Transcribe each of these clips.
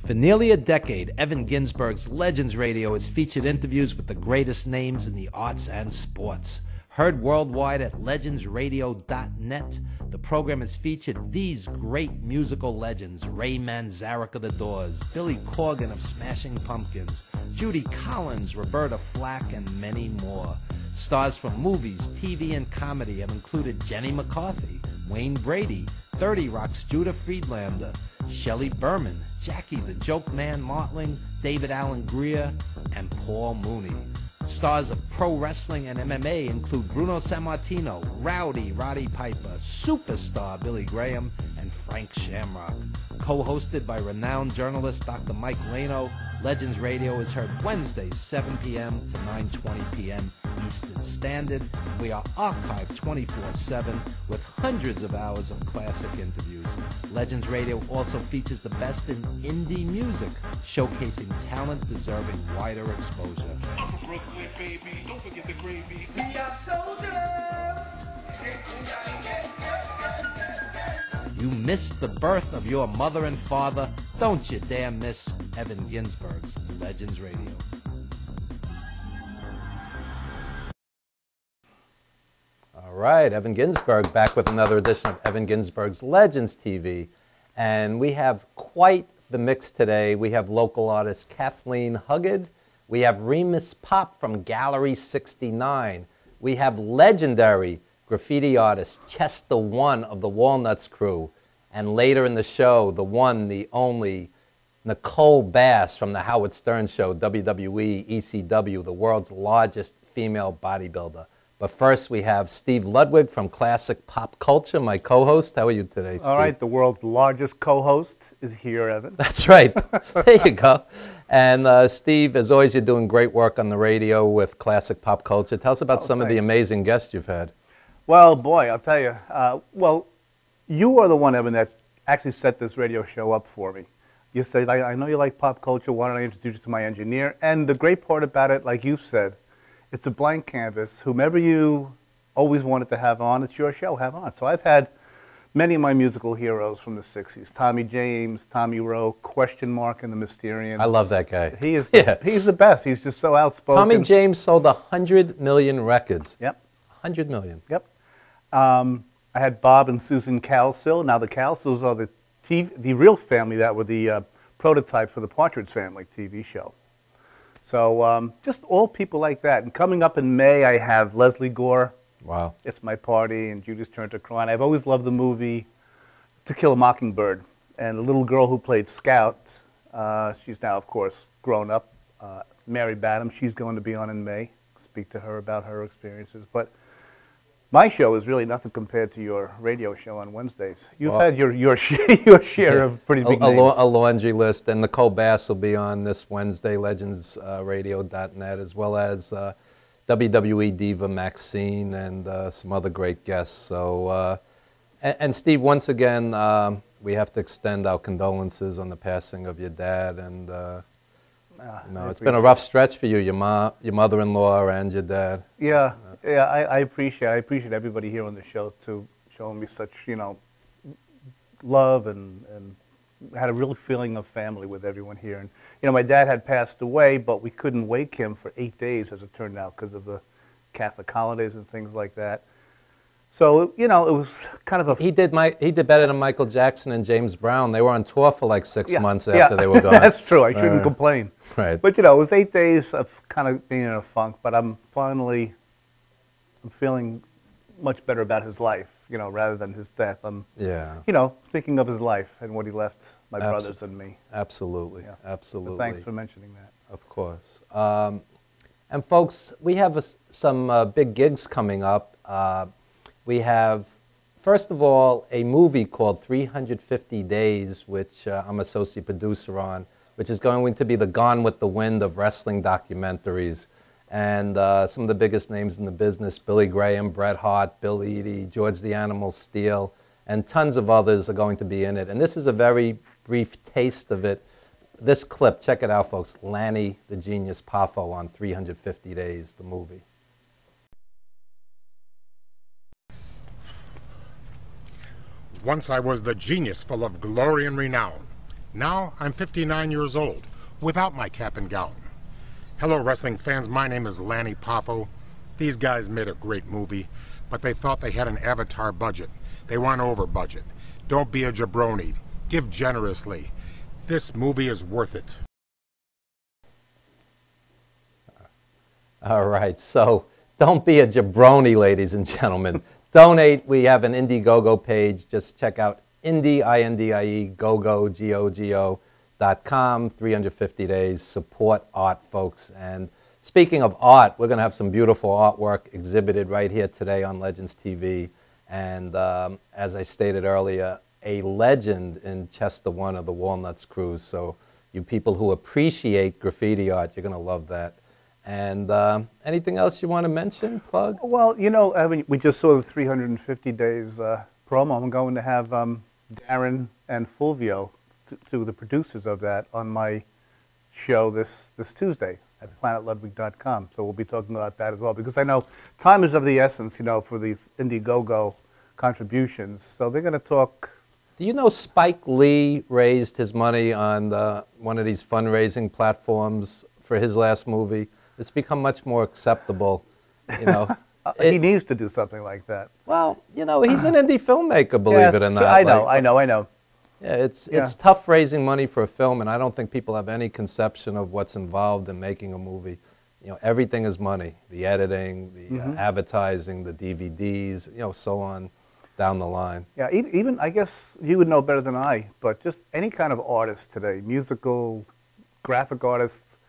For nearly a decade, Evan Ginsburg's Legends Radio has featured interviews with the greatest names in the arts and sports. Heard worldwide at legendsradio.net, the program has featured these great musical legends: Ray Manzarek of The Doors, Billy Corgan of Smashing Pumpkins, Judy Collins, Roberta Flack, and many more. Stars from movies, TV, and comedy have included Jenny McCarthy, Wayne Brady, 30 Rock's Judah Friedlander, Shelley Berman, Jackie the Joke Man Martling, David Allen Greer, and Paul Mooney. Stars of pro wrestling and MMA include Bruno Sammartino, Rowdy Roddy Piper, Superstar Billy Graham, and Frank Shamrock. Co-hosted by renowned journalist Dr. Mike Lano, Legends Radio is heard Wednesdays 7 p.m. to 9:20 p.m. Eastern Standard. We are archived 24/7 with hundreds of hours of classic interviews. Legends Radio also features the best in indie music, showcasing talent deserving wider exposure. I'm from Brooklyn, baby. Don't forget the gravy. We are soldiers. You missed the birth of your mother and father. Don't you dare miss Evan Ginsburg's Legends Radio. All right, Evan Ginsburg back with another edition of Evan Ginsburg's Legends TV. And we have quite the mix today. We have local artist Kathleen Huggard. We have Remus Pop from Gallery 69. We have legendary graffiti artist Chester One of the Walnuts Crew. And later in the show, the one, the only, Nicole Bass from the Howard Stern Show, WWE, ECW, the world's largest female bodybuilder. But first, we have Steve Ludwig from Classic Pop Culture, my co-host. How are you today, Steve? All right, the world's largest co-host is here, Evan. That's right. There you go. And Steve, as always, you're doing great work on the radio with Classic Pop Culture. Tell us about some of the amazing guests you've had. Well, boy, I'll tell you. Well, you are the one, Evan, that actually set this radio show up for me. You said, I know you like pop culture. Why don't I introduce you to my engineer? And the great part about it, like you said, it's a blank canvas. Whomever you always wanted to have on, it's your show, have on. So I've had many of my musical heroes from the 60s. Tommy James, Tommy Rowe, Question Mark and the Mysterians. I love that guy. He is he's the best. He's just so outspoken. Tommy James sold 100 million records. Yep. 100 million. Yep. I had Bob and Susan Calsill. Now the Calsills are the real family that were the prototype for the Partridge Family TV show. So just all people like that. And coming up in May, I have Leslie Gore. Wow. It's My Party and Judas Turn to Cry. I've always loved the movie To Kill a Mockingbird. And the little girl who played Scout, she's now, of course, grown up, Mary Badham. She's going to be on in May. Speak to her about her experiences. But my show is really nothing compared to your radio show on Wednesdays. You've had your share of pretty big names. A laundry list, and Nicole Bass will be on this Wednesday, legendsradio.net, as well as WWE Diva Maxine and some other great guests. So, and Steve, once again, we have to extend our condolences on the passing of your dad, and it's been a rough stretch for you, your mother-in-law, and your dad. Yeah. Yeah, I appreciate everybody here on the show too, showing me such, love and had a real feeling of family with everyone here. And my dad had passed away, but we couldn't wake him for 8 days, as it turned out, because of the Catholic holidays and things like that. So it was kind of a. He did better than Michael Jackson and James Brown. They were on tour for like 6 months after they were gone. That's true. I shouldn't complain. Right. But it was 8 days of kind of being in a funk. But I'm feeling much better about his life, rather than his death. I'm, thinking of his life and what he left my brothers and me. Absolutely, absolutely. So thanks for mentioning that. Of course. And folks, we have some big gigs coming up. We have, first of all, a movie called 350 Days, which I'm associate producer on, which is going to be the Gone with the Wind of wrestling documentaries. And some of the biggest names in the business, Billy Graham, Bret Hart, Bill Eadie, George the Animal Steele, and tons of others are going to be in it. And this is a very brief taste of it. This clip, check it out, folks. Lanny the Genius Poffo on 350 Days, the movie. Once I was the genius full of glory and renown. Now I'm 59 years old, without my cap and gown. Hello, wrestling fans. My name is Lanny Poffo. These guys made a great movie, but they thought they had an Avatar budget. They went over budget. Don't be a jabroni. Give generously. This movie is worth it. All right, so don't be a jabroni, ladies and gentlemen. Donate. We have an Indiegogo page. Just check out Indie, I-N-D-I-E, Gogo, G-O-G-O.com, 350 days. Support art, folks. And speaking of art, we're going to have some beautiful artwork exhibited right here today on Legends TV. And as I stated earlier, a legend in Chester, one of the Walnuts crews. So you people who appreciate graffiti art, you're going to love that. And anything else you want to mention, plug? Well, you know, we just saw the 350 days promo. I'm going to have Darren and Fulvio, two of the producers of that, on my show this Tuesday at planetludwig.com. So we'll be talking about that as well, because I know time is of the essence, you know, for these Indiegogo contributions. So they're going to talk. Do you know Spike Lee raised his money on one of these fundraising platforms for his last movie? It's become much more acceptable, you know. He needs to do something like that. Well, you know, he's an indie filmmaker, believe it or not. I know. Yeah, it's tough raising money for a film, and I don't think people have any conception of what's involved in making a movie. You know, everything is money. The editing, the advertising, the DVDs, you know, so on down the line. Yeah, even, I guess you would know better than I, but just any kind of artist today, musical, graphic artists,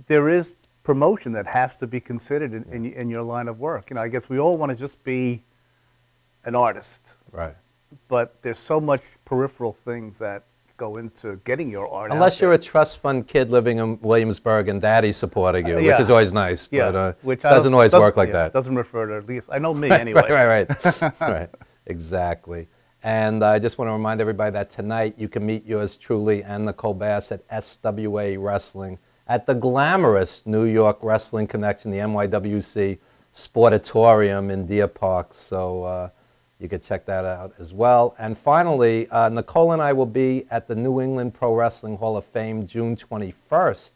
there is promotion that has to be considered in your line of work. You know, I guess we all want to just be an artist. Right. But there's so much peripheral things that go into getting your art Unless you're a trust fund kid living in Williamsburg and daddy's supporting you, which is always nice, but which doesn't always work like that. Doesn't refer to, at least, I know me anyway. Right. Right, exactly. And I just want to remind everybody that tonight you can meet yours truly and Nicole Bass at SWA Wrestling at the glamorous New York Wrestling Connection, the NYWC Sportatorium in Deer Park. So you could check that out as well. And finally, Nicole and I will be at the New England Pro Wrestling Hall of Fame June 21st.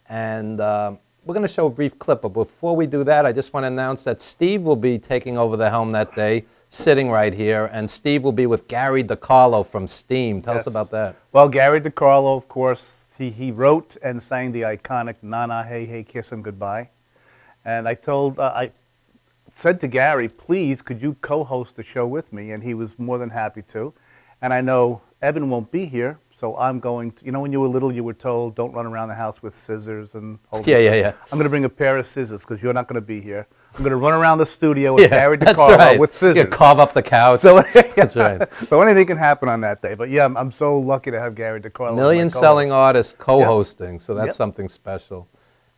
And we're going to show a brief clip. But before we do that, I just want to announce that Steve will be taking over the helm that day, sitting right here. And Steve will be with Gary DiCarlo from Steam. Tell us about that. Well, Gary DiCarlo, of course, he wrote and sang the iconic Na Na Hey Hey Kissin' Goodbye. And I said to Gary, please, could you co-host the show with me? And he was more than happy to. And I know Evan won't be here, so I'm going to, you know, when you were little, you were told, don't run around the house with scissors and hold Yeah. I'm going to bring a pair of scissors because you're not going to be here. I'm going to run around the studio with Gary DiCarlo with scissors. You carve up the couch. So, That's right. So anything can happen on that day. But yeah, I'm so lucky to have Gary DiCarlo. Million-selling artist co-hosting, so that's something special.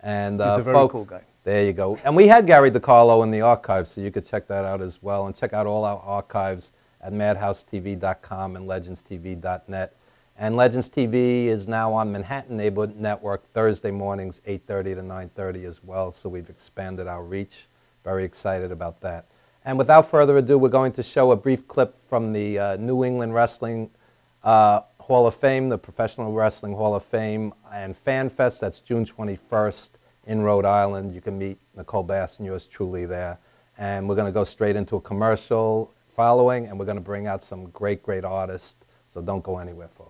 And he's a very folks, cool guy. There you go. And we had Gary DiCarlo in the archives, so you could check that out as well. And check out all our archives at madhousetv.com and legends.tv.net. And Legends TV is now on Manhattan Neighborhood Network Thursday mornings, 8:30 to 9:30 as well. So we've expanded our reach. Very excited about that. And without further ado, we're going to show a brief clip from the New England Wrestling Hall of Fame, the Professional Wrestling Hall of Fame and Fan Fest. That's June 21st in Rhode Island. You can meet Nicole Bass and yours truly there. And we're going to go straight into a commercial following, and we're going to bring out some great, great artists. So don't go anywhere, folks.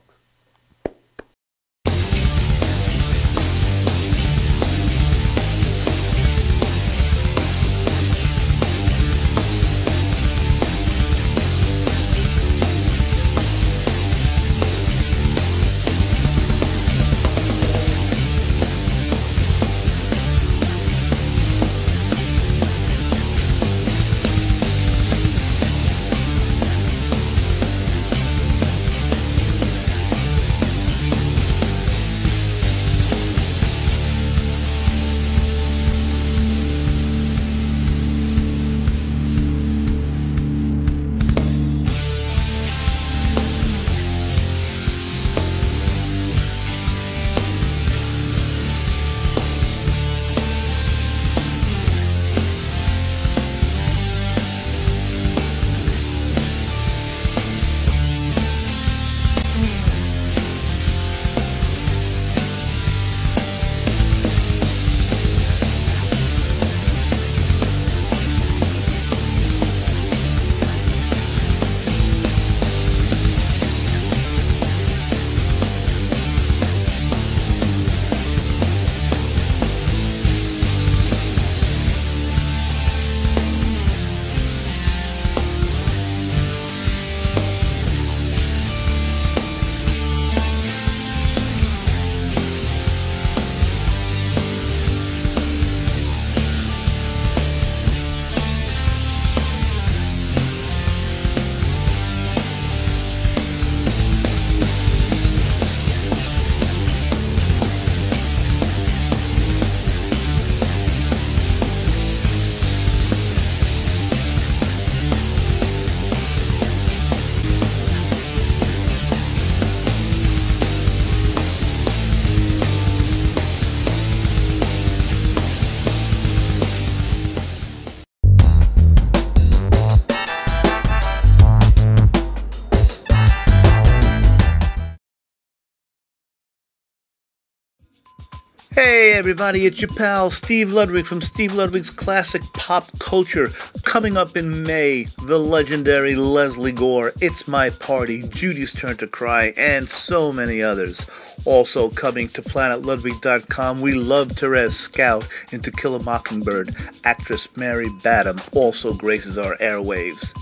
Hey everybody, it's your pal Steve Ludwig from Steve Ludwig's Classic Pop Culture. Coming up in May, the legendary Leslie Gore, It's My Party, Judy's Turn to Cry, and so many others. Also coming to PlanetLudwig.com, we love Therese Scout in To Kill a Mockingbird. Actress Mary Badham also graces our airwaves.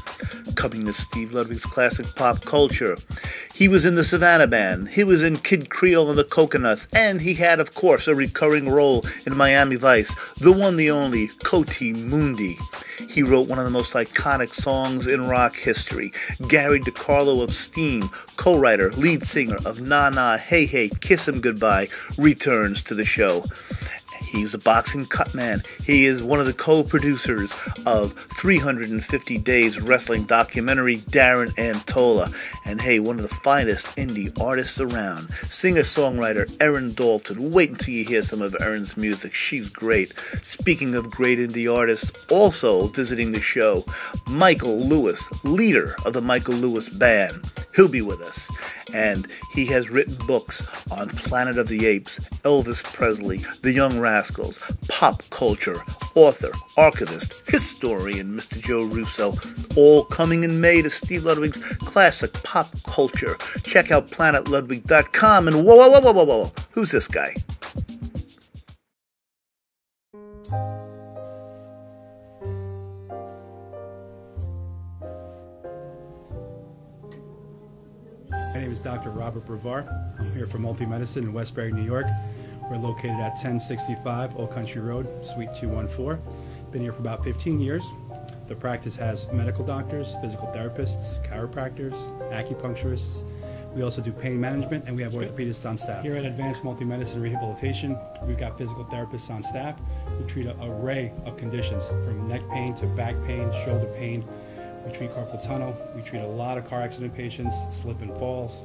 Coming to Steve Ludwig's Classic Pop Culture, he was in the Savannah Band, he was in Kid Creole and the Coconuts, and he had, of course, a recurring role in Miami Vice, the one, the only, Coti Mundi. He wrote one of the most iconic songs in rock history. Gary DiCarlo of Steam, co-writer, lead singer of Na Na, Hey Hey, Kiss Him Goodbye, returns to the show. He's a boxing cut man. He is one of the co-producers of 350 Days wrestling documentary, Darren Antola. And hey, one of the finest indie artists around. Singer-songwriter Erin Dalton. Wait until you hear some of Erin's music. She's great. Speaking of great indie artists, also visiting the show, Michael Lewis, leader of the Michael Lewis Band. He'll be with us. And he has written books on Planet of the Apes, Elvis Presley, The Young Rascals, pop culture, author, archivist, historian, Mr. Joe Russo, all coming in May to Steve Ludwig's Classic Pop Culture. Check out PlanetLudwig.com and whoa, who's this guy? My name is Dr. Robert Brevard. I'm here for Multi-Medicine in Westbury, New York. We're located at 1065 Old Country Road, Suite 214. Been here for about 15 years. The practice has medical doctors, physical therapists, chiropractors, acupuncturists. We also do pain management, and we have orthopedists on staff. Here at Advanced Multi-Medicine Rehabilitation, we've got physical therapists on staff who treat an array of conditions, from neck pain to back pain, shoulder pain. We treat carpal tunnel. We treat a lot of car accident patients, slip and falls.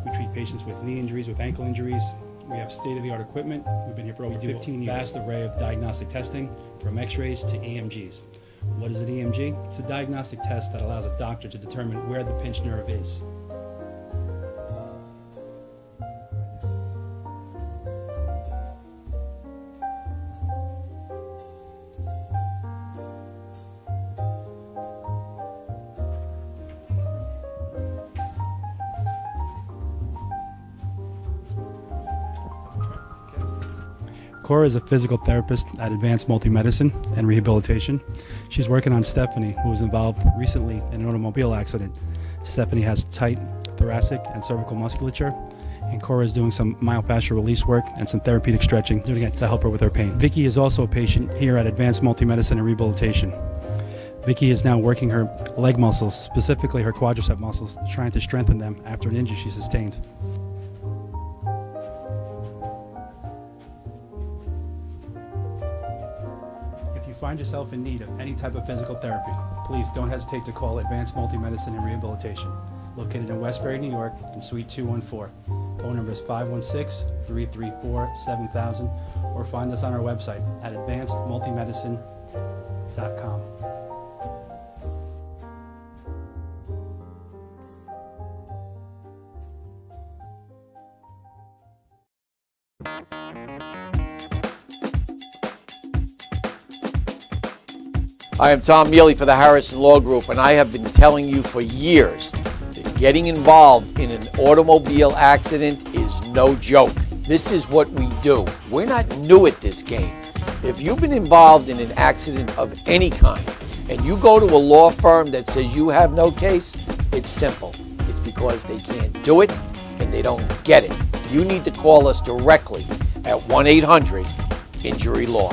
We treat patients with knee injuries, with ankle injuries. We have state-of-the-art equipment. We've been here for over 15 years. Vast array of diagnostic testing, from x-rays to EMGs. What is an EMG? It's a diagnostic test that allows a doctor to determine where the pinched nerve is. Cora is a physical therapist at Advanced Multi-Medicine and Rehabilitation. She's working on Stephanie, who was involved recently in an automobile accident. Stephanie has tight thoracic and cervical musculature, and Cora is doing some myofascial release work and some therapeutic stretching, doing it to help her with her pain. Vicky is also a patient here at Advanced Multi-Medicine and Rehabilitation. Vicky is now working her leg muscles, specifically her quadricep muscles, trying to strengthen them after an injury she sustained. If you find yourself in need of any type of physical therapy, please don't hesitate to call Advanced Multi-Medicine and Rehabilitation, located in Westbury, New York, in Suite 214. Phone number is 516-334-7000, or find us on our website at advancedmultimedicine.com. I am Tom Mealy for the Harrison Law Group, and I have been telling you for years that getting involved in an automobile accident is no joke. This is what we do. We're not new at this game. If you've been involved in an accident of any kind and you go to a law firm that says you have no case, it's simple. It's because they can't do it and they don't get it. You need to call us directly at 1-800-INJURY-LAW.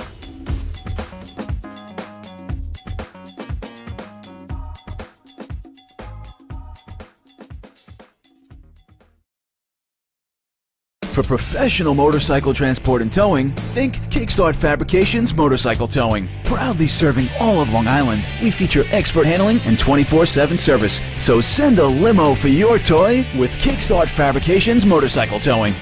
For professional motorcycle transport and towing, think Kickstart Fabrications Motorcycle Towing. Proudly serving all of Long Island, we feature expert handling and 24/7 service. So send a limo for your toy with Kickstart Fabrications Motorcycle Towing.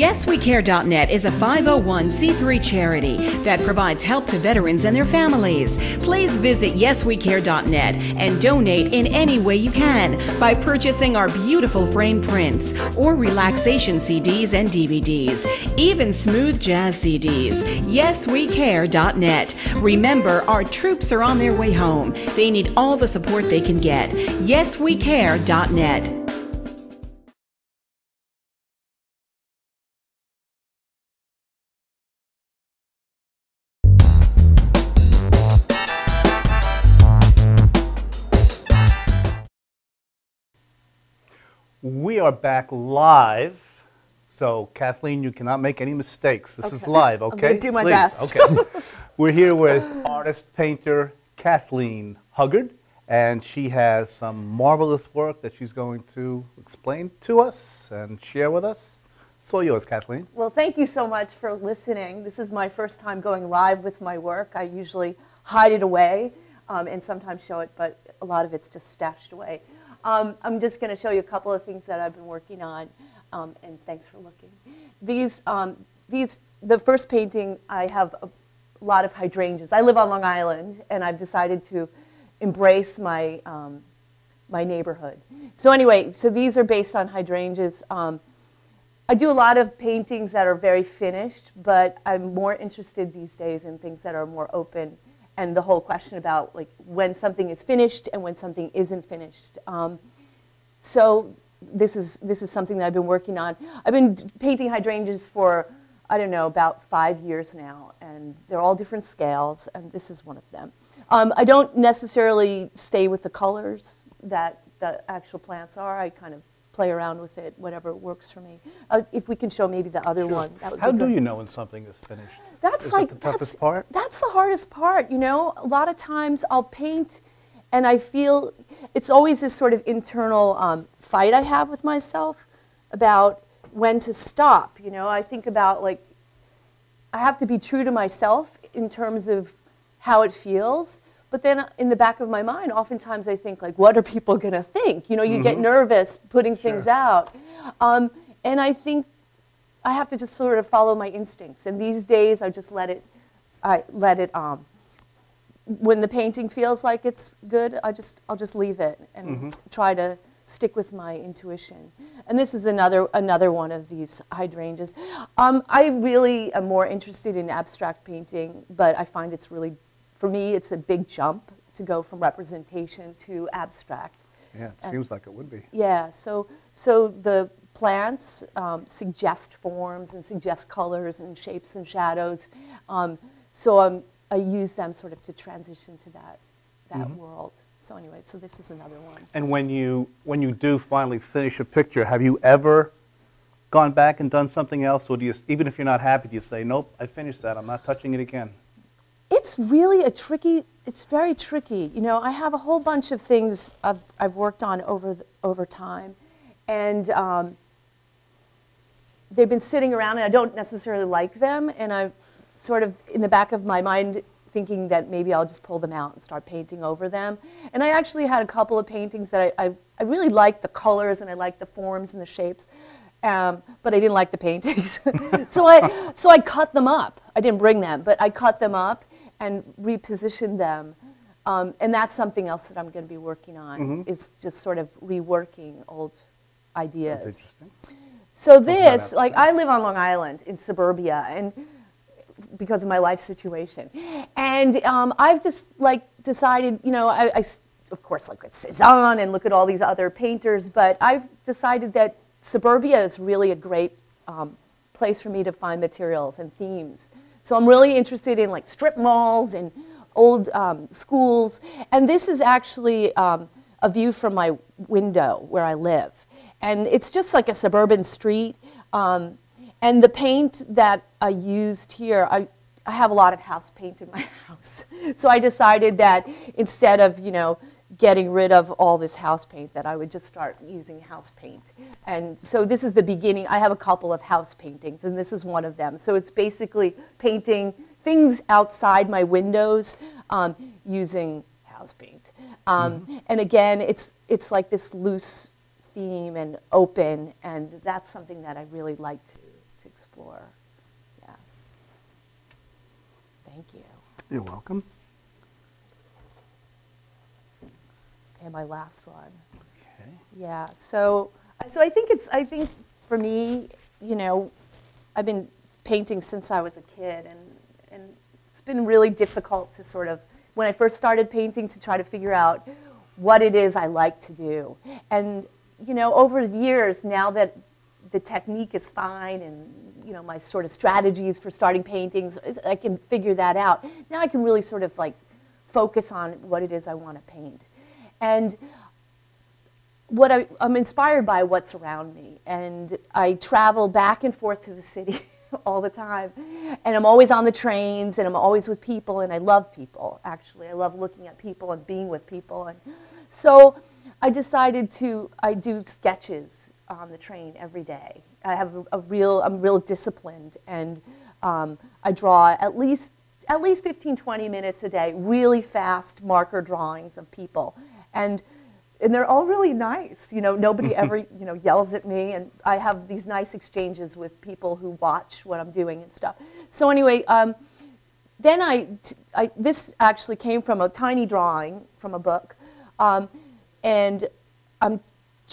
YesWeCare.net is a 501c3 charity that provides help to veterans and their families. Please visit YesWeCare.net and donate in any way you can by purchasing our beautiful framed prints or relaxation CDs and DVDs, even smooth jazz CDs. YesWeCare.net. Remember, our troops are on their way home. They need all the support they can get. YesWeCare.net. We are back live. So, Kathleen, you cannot make any mistakes. This is live, okay? I'm going to do my Please. best. Okay. We're here with artist, painter Kathleen Huggard, and she has some marvelous work that she's going to explain to us and share with us. It's all yours, Kathleen. Well, thank you so much for listening. This is my first time going live with my work. I usually hide it away and sometimes show it, but a lot of it's just stashed away. I'm just going to show you a couple of things that I've been working on, and thanks for looking. The first painting, I have a lot of hydrangeas. I live on Long Island, and I've decided to embrace my, my neighborhood. So anyway, so these are based on hydrangeas. I do a lot of paintings that are very finished, but I'm more interested these days in things that are more open, and the whole question about like when something is finished and when something isn't finished. So this is something that I've been working on. I've been painting hydrangeas for, I don't know, about 5 years now, and they're all different scales, and this is one of them. I don't necessarily stay with the colors that the actual plants are. I kind of play around with it, whatever works for me. If we can show maybe the other one. That would How be do good. you know when something is finished? That's like the toughest part? That's the hardest part, you know. A lot of times I'll paint and I feel it's always this sort of internal fight I have with myself about when to stop, you know. I think about like I have to be true to myself in terms of how it feels, but then in the back of my mind oftentimes I think like, what are people going to think? You know, you get nervous putting things out. And I think I have to just sort of follow my instincts. And these days, I just let it, when the painting feels like it's good, I'll just leave it and try to stick with my intuition. And this is another one of these hydrangeas. I really am more interested in abstract painting, but I find it's really, for me, it's a big jump to go from representation to abstract. Yeah, it seems like it would be. Yeah, so the plants suggest forms and suggest colors and shapes and shadows. So I use them sort of to transition to that world. So anyway, so this is another one. And when you do finally finish a picture, have you ever gone back and done something else, or do you, even if you're not happy, do you say, nope, I finished that, I'm not touching it again? It's really it's very tricky. You know, I have a whole bunch of things I've worked on over time, and they've been sitting around, and I don't necessarily like them, and I'm sort of in the back of my mind thinking that maybe I'll just pull them out and start painting over them. And I actually had a couple of paintings that I really liked the colors and I liked the forms and the shapes, but I didn't like the paintings. so I cut them up. I didn't bring them, but I cut them up and repositioned them. And that's something else that I'm going to be working on, is just sort of reworking old ideas. That's interesting. So this, like, I live on Long Island in suburbia, and because of my life situation, and I've just like decided, you know, I of course look at Cezanne and look at all these other painters, but I've decided that suburbia is really a great place for me to find materials and themes. So I'm really interested in like strip malls and old schools, and this is actually a view from my window where I live. And it's just like a suburban street. And the paint that I used here, I have a lot of house paint in my house. So I decided that instead of, you know, getting rid of all this house paint, that I would just start using house paint. And so this is the beginning. I have a couple of house paintings, and this is one of them. So it's basically painting things outside my windows using house paint. And again, it's like this loose theme and open, and that's something that I really like to explore. floor. Yeah. Thank you. You're welcome. Okay, my last one. Okay. Yeah. So I think for me, you know, I've been painting since I was a kid, and it's been really difficult to sort of, when I first started painting, to try to figure out what it is I like to do. And, you know, over the years, now that the technique is fine and, you know, my sort of strategies for starting paintings, I can figure that out. Now I can really sort of like focus on what it is I want to paint. And what I'm inspired by what's around me. And I travel back and forth to the city all the time. And I'm always on the trains, and I'm always with people, and I love people, actually. I love looking at people and being with people. And so I decided I do sketches on the train every day. I have I'm real disciplined, and I draw at least 15, 20 minutes a day, really fast marker drawings of people. And they're all really nice. You know, nobody ever, you know, yells at me, and I have these nice exchanges with people who watch what I'm doing and stuff. So anyway, then this actually came from a tiny drawing from a book, and I'm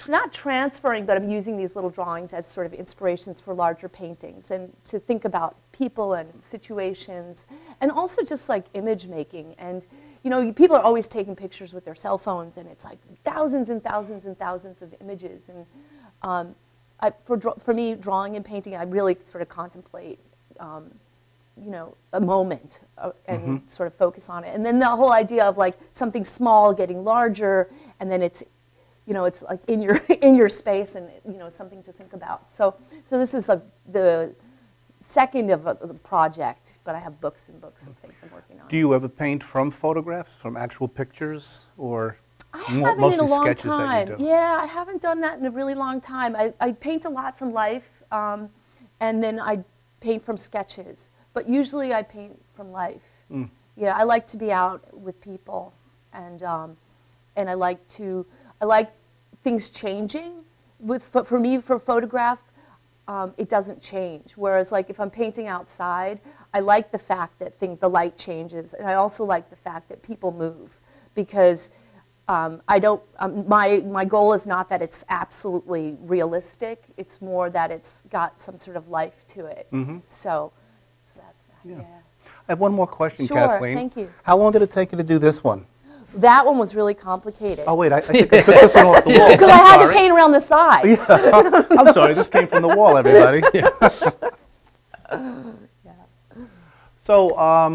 not transferring, but I'm using these little drawings as sort of inspirations for larger paintings, and to think about people and situations, and also just like image making. And you know, people are always taking pictures with their cell phones, and it's like thousands and thousands and thousands of images. And for me, drawing and painting, I really sort of contemplate, you know, a moment and sort of focus on it. And then the whole idea of like something small getting larger, and then it's, you know, it's like in your space, and you know, something to think about. So this is the second of the project, but I have books and books of things I'm working on. Do you ever paint from photographs, from actual pictures, or I haven't mostly in a long sketches time. that you do? Yeah, I haven't done that in a really long time. I paint a lot from life, and then I paint from sketches. But usually I paint from life. Mm. Yeah, I like to be out with people, and I like things changing. For me, for photograph, it doesn't change. Whereas, like, if I'm painting outside, I like the fact that the light changes, and I also like the fact that people move, because my goal is not that it's absolutely realistic. It's more that it's got some sort of life to it. Mm-hmm. So that's that. Yeah. I have one more question, sure, Kathleen. Thank you. How long did it take you to do this one? That one was really complicated. Oh, wait, I think I took this one off the wall. Because I had to paint around the sides. Yeah. I'm sorry, this came from the wall, everybody. Yeah. So, I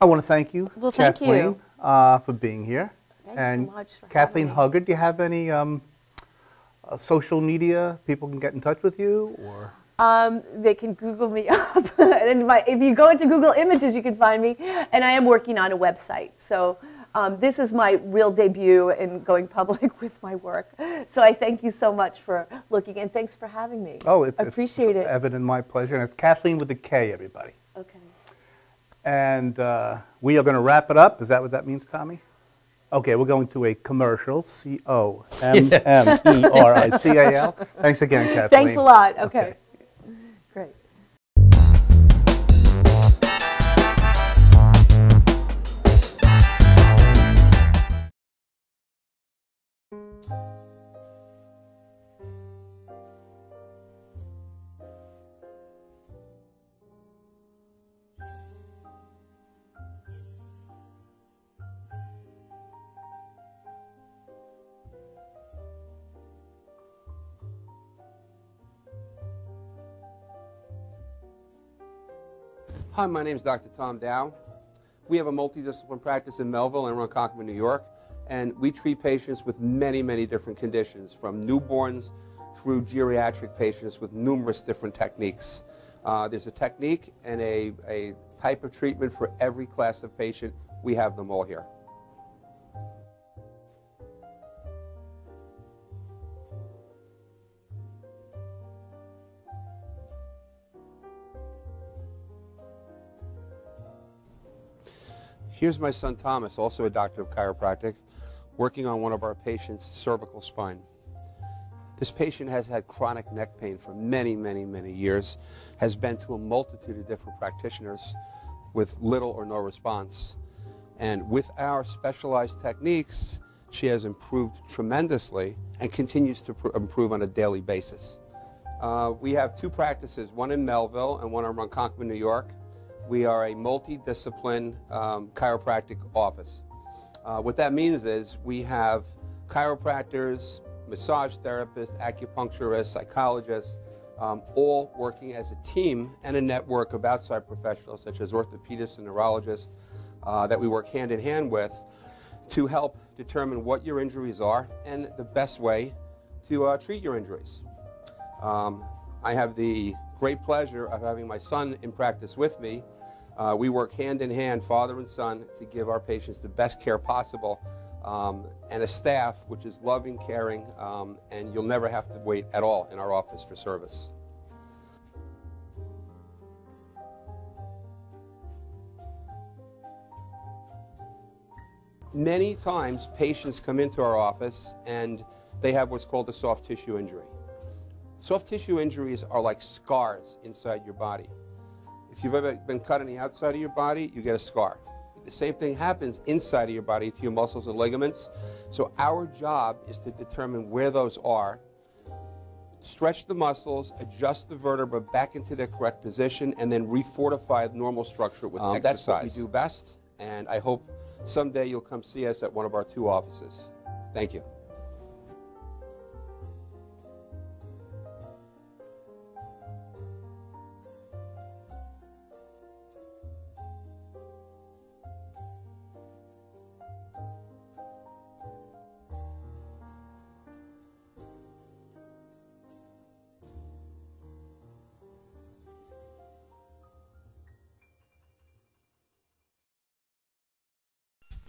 want to thank you, Kathleen, for being here. Thanks so much for Kathleen having me. Huggard, do you have any social media people can get in touch with you? Or? They can Google me up. And if you go into Google Images, you can find me. And I am working on a website. So this is my real debut in going public with my work. So I thank you so much for looking, and thanks for having me. Oh, I appreciate it. Evan, my pleasure. And it's Kathleen with a K, everybody. Okay. And we are going to wrap it up. Is that what that means, Tommy? Okay, we're going to a commercial. COMMERICAL. Thanks again, Kathleen. Thanks a lot. Okay. Great. Hi, my name is Dr. Tom Dow. We have a multidisciplinary practice in Melville and Ronkonkoma, New York, and we treat patients with many, many different conditions, from newborns through geriatric patients with numerous different techniques. There's a technique and a type of treatment for every class of patient. We have them all here. Here's my son Thomas, also a doctor of chiropractic, working on one of our patients' cervical spine. This patient has had chronic neck pain for many, many, many years, has been to a multitude of different practitioners with little or no response. And with our specialized techniques, she has improved tremendously and continues to improve on a daily basis. We have two practices, one in Melville and one in Ronkonkoma, New York. We are a multi-discipline chiropractic office. What that means is we have chiropractors, massage therapists, acupuncturists, psychologists, all working as a team and a network of outside professionals such as orthopedists and neurologists that we work hand in hand with to help determine what your injuries are and the best way to treat your injuries. I have the great pleasure of having my son in practice with me. We work hand in hand, father and son, to give our patients the best care possible, and a staff which is loving, caring, and you'll never have to wait at all in our office for service. Many times patients come into our office and they have what's called a soft tissue injury. Soft tissue injuries are like scars inside your body. If you've ever been cut on the outside of your body, you get a scar. The same thing happens inside of your body to your muscles and ligaments. So our job is to determine where those are, stretch the muscles, adjust the vertebra back into their correct position, and then refortify the normal structure with exercise. That's what we do best, and I hope someday you'll come see us at one of our two offices. Thank you.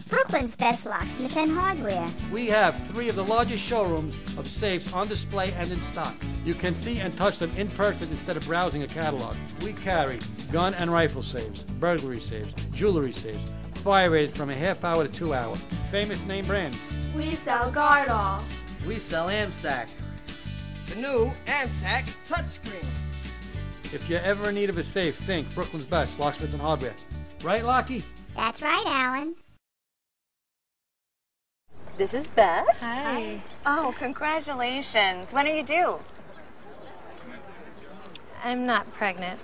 Brooklyn's best locksmith and hardware. We have 3 of the largest showrooms of safes on display and in stock. You can see and touch them in person instead of browsing a catalog. We carry gun and rifle safes, burglary safes, jewelry safes, fire rated from a half hour to 2 hour. Famous name brands. We sell Gardol. We sell AMSAC. The new AMSAC touchscreen. If you're ever in need of a safe, think Brooklyn's best locksmith and hardware. Right, Lockie? That's right, Alan. This is Beth. Hi. Oh, congratulations. When are you due? I'm not pregnant.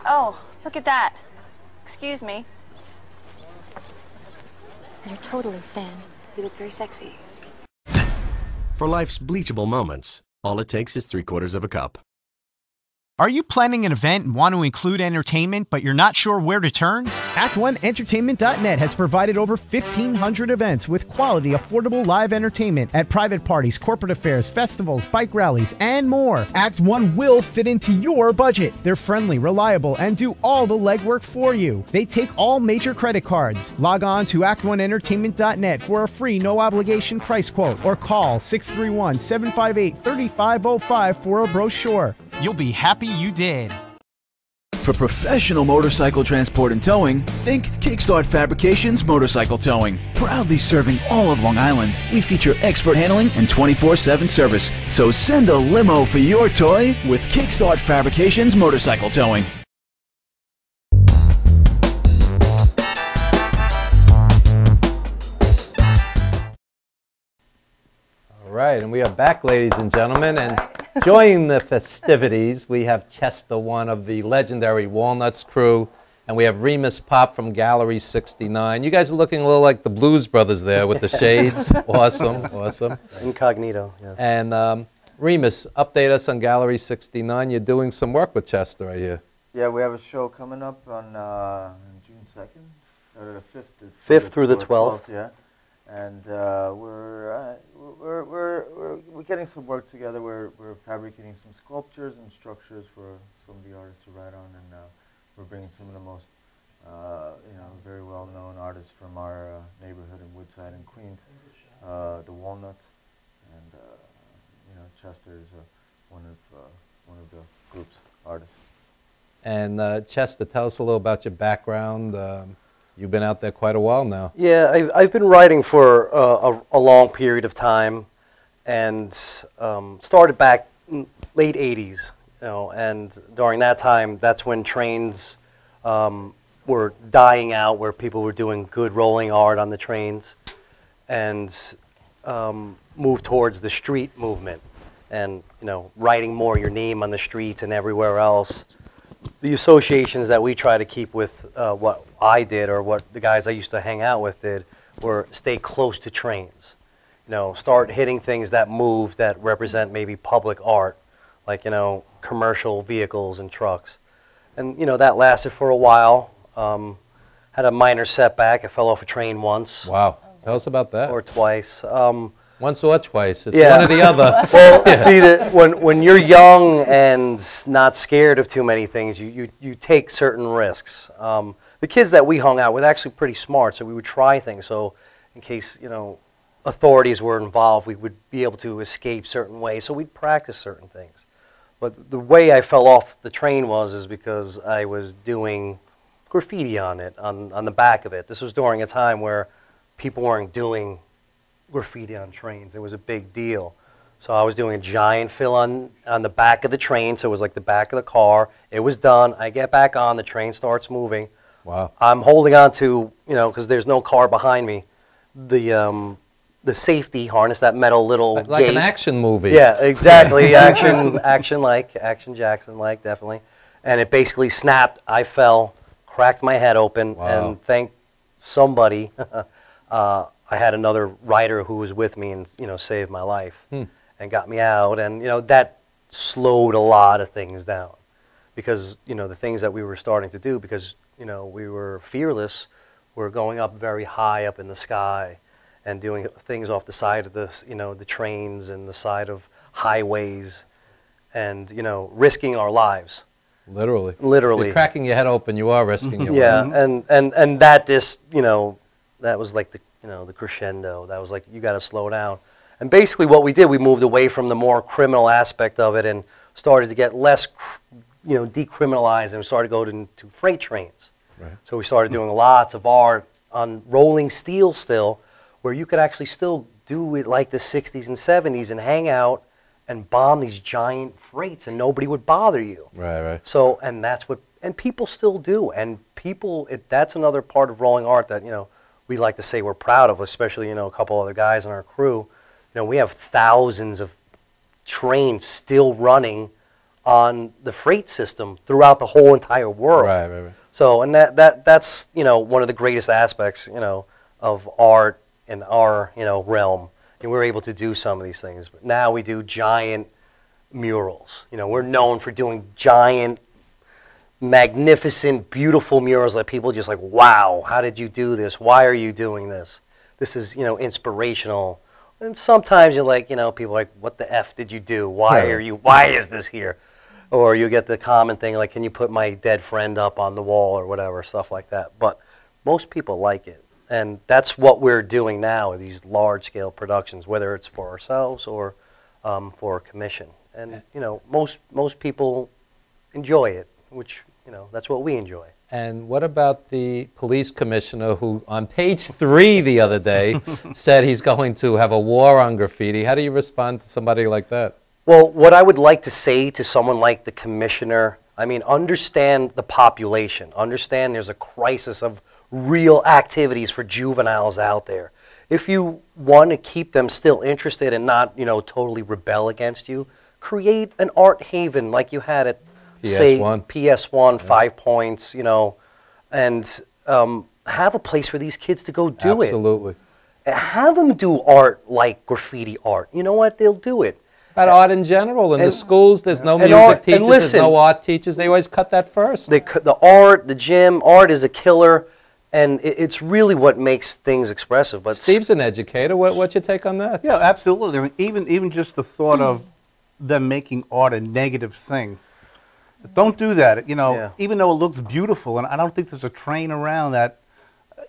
Oh, look at that. Excuse me. You're totally thin. You look very sexy. For life's bleachable moments, all it takes is 3/4 of a cup. Are you planning an event and want to include entertainment, but you're not sure where to turn? Act1Entertainment.net has provided over 1,500 events with quality, affordable live entertainment at private parties, corporate affairs, festivals, bike rallies, and more. Act 1 will fit into your budget. They're friendly, reliable, and do all the legwork for you. They take all major credit cards. Log on to Act1Entertainment.net for a free, no-obligation price quote, or call 631-758-3505 for a brochure. You'll be happy you did. For professional motorcycle transport and towing, think Kickstart Fabrications Motorcycle Towing. Proudly serving all of Long Island, we feature expert handling and 24/7 service. So send a limo for your toy with Kickstart Fabrications Motorcycle Towing. All right, and we are back, ladies and gentlemen, and enjoying the festivities. We have Chester, one of the legendary Walnuts crew, and we have Remus Pop from Gallery 69. You guys are looking a little like the Blues Brothers there with the shades. Awesome, awesome. Incognito, yes. And Remus, update us on Gallery 69. You're doing some work with Chester, are you? Yeah, we have a show coming up on June 2nd, or the 5th. 5th through the 12th. Yeah, and we're getting some work together. We're fabricating some sculptures and structures for some of the artists to write on, and we're bringing some of the most, very well-known artists from our neighborhood in Woodside and Queens, the Walnuts, and Chester is one of the group's artists. And Chester, tell us a little about your background. You've been out there quite a while now. Yeah, I've been writing for a long period of time, and started back in late 80s, and during that time, that's when trains were dying out, where people were doing good rolling art on the trains, and moved towards the street movement, and writing more your name on the streets and everywhere else. The associations that we try to keep with what I did, or what the guys I used to hang out with did, were stay close to trains. Start hitting things that move, that represent maybe public art, like commercial vehicles and trucks. And that lasted for a while. Had a minor setback. I fell off a train once. Wow. Tell us about that. Or twice. Once or twice. It's yeah. one or the other. Well, see, when you're young and not scared of too many things, you take certain risks. The kids that we hung out with actually pretty smart, so we would try things. So in case authorities were involved, we would be able to escape certain ways. So we'd practice certain things. But the way I fell off the train is because I was doing graffiti on it, on the back of it. This was during a time where people weren't doing graffiti on trains. It was a big deal. So I was doing a giant fill on the back of the train, so it was like the back of the car. It was done. I get back on, the train starts moving. Wow. I'm holding on to, because there's no car behind me, the safety harness, that metal little like gate. an action movie. Yeah, exactly. Action Jackson-like, definitely. And it basically snapped. I fell, cracked my head open, wow. and thank somebody, I had another rider who was with me and saved my life and got me out. And that slowed a lot of things down, because the things that we were starting to do, because we were fearless, we're going up very high up in the sky and doing things off the side of the trains and the side of highways, and risking our lives. Literally. Literally. You're cracking your head open. You are risking your life. Yeah, and that that was like the crescendo. That was like, you got to slow down. And basically what we did, we moved away from the more criminal aspect of it and started to get less, decriminalized, and we started going to freight trains. Right. So we started doing lots of art on rolling steel still, where you could actually still do it like the 60s and 70s and hang out and bomb these giant freights, and nobody would bother you. Right, right. So, and people still do. And that's another part of rolling art that, we like to say we're proud of, especially, a couple other guys in our crew. We have thousands of trains still running on the freight system throughout the whole entire world. Right, right, right. So, and that's, one of the greatest aspects, of art in our, realm. And we're able to do some of these things. But now we do giant murals. We're known for doing giant, magnificent, beautiful murals that people just like, wow, how did you do this? Why are you doing this? This is, inspirational. And sometimes you're like, people are like, what the F did you do? Why is this here? Or you get the common thing like, can you put my dead friend up on the wall or whatever, stuff like that. But most people like it. And that's what we're doing now, these large-scale productions, whether it's for ourselves or for a commission. And, most people enjoy it, which, that's what we enjoy. And what about the police commissioner who, on page 3 the other day, said he's going to have a war on graffiti? How do you respond to somebody like that? Well, what I would like to say to someone like the commissioner, understand the population. Understand there's a crisis of real activities for juveniles out there. If you want to keep them still interested and not, totally rebel against you, create an art haven like you had at, say, PS1, 5 Points, and have a place for these kids to go do it. Absolutely. Have them do art like graffiti art. You know what? They'll do it. About art in general. In the schools, there's no music teachers, there's no art teachers. They always cut that first. The art, the gym, art is a killer. And it's really what makes things expressive. But Steve's an educator. What's your take on that? Yeah, absolutely. Even just the thought of them making art a negative thing. Don't do that. Even though it looks beautiful, and I don't think there's a train around that.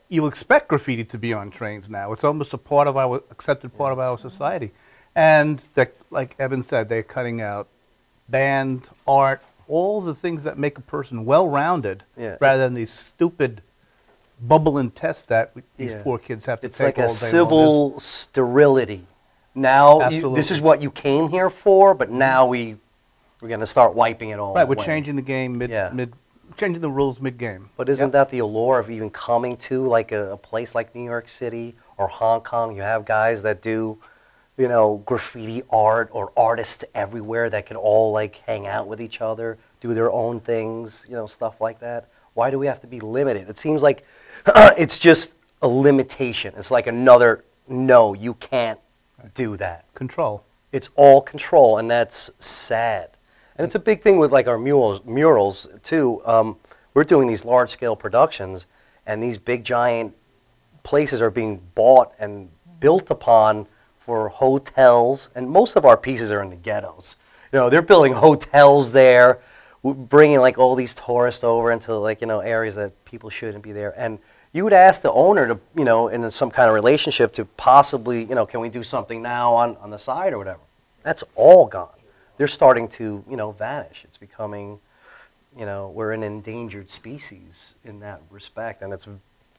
You expect graffiti to be on trains now. It's almost a part of our accepted part of our society. And like Evan said, they're cutting out band art, all the things that make a person well-rounded, Yeah. rather than these stupid bubbling tests that these Yeah. poor kids have to It's take like all a day long. civil sterility. Now, this Absolutely. is what you came here for, but now we're going to start wiping it all Right, we're away. changing the game changing the rules mid-game. But isn't that the allure of even coming to like a place like New York City or Hong Kong? You have guys that do, you know, graffiti art, or artists everywhere that can all like hang out with each other, do their own things, you know, stuff like that. Why do we have to be limited? It seems like it's just a limitation. It's like another, no, you can't do that. Control. It's all control, and that's sad. And it's a big thing with like our murals too. We're doing these large-scale productions, and these big giant places are being bought and built upon for hotels, and most of our pieces are in the ghettos. You know, they're building hotels there, bringing like all these tourists over into like, you know, areas that people shouldn't be there. And you would ask the owner to, you know, in some kind of relationship to possibly, you know, can we do something now on the side or whatever? That's all gone. They're starting to, you know, vanish. It's becoming, you know, we're an endangered species in that respect, and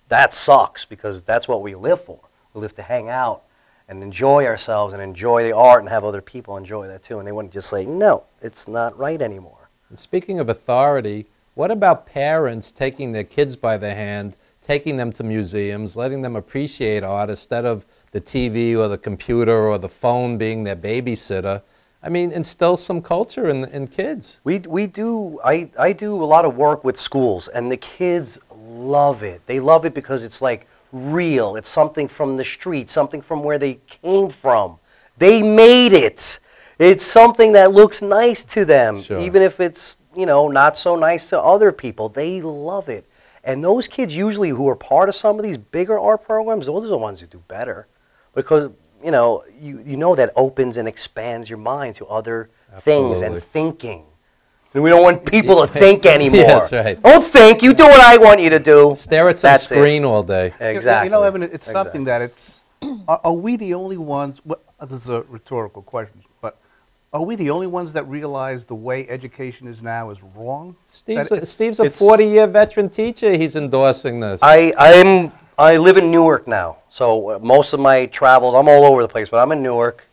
that sucks, because that's what we live for. We live to hang out and enjoy ourselves and enjoy the art and have other people enjoy that too. And they wouldn't just say, no, it's not right anymore. And speaking of authority, what about parents taking their kids by the hand, taking them to museums, letting them appreciate art instead of the TV or the computer or the phone being their babysitter? I mean, instill some culture in kids. We do. I do a lot of work with schools, and the kids love it. They love it because it's like real. It's something from the street, something from where they came from. They made it. It's something that looks nice to them, Sure. even if it's, you know, not so nice to other people. They love it. And those kids usually who are part of some of these bigger art programs, those are the ones who do better, because you know that opens and expands your mind to other things and thinking. And we don't want people to think anymore. Yeah, that's right. Don't think. You do what I want you to do. Stare at some screen all day. Exactly. You know, Evan, it's something that it's, are we the only ones, this is a rhetorical question, but are we the only ones that realize the way education is now is wrong? Steve's a 40-year veteran teacher. He's endorsing this. I live in Newark now, so most of my travels, I'm all over the place, but I'm in Newark.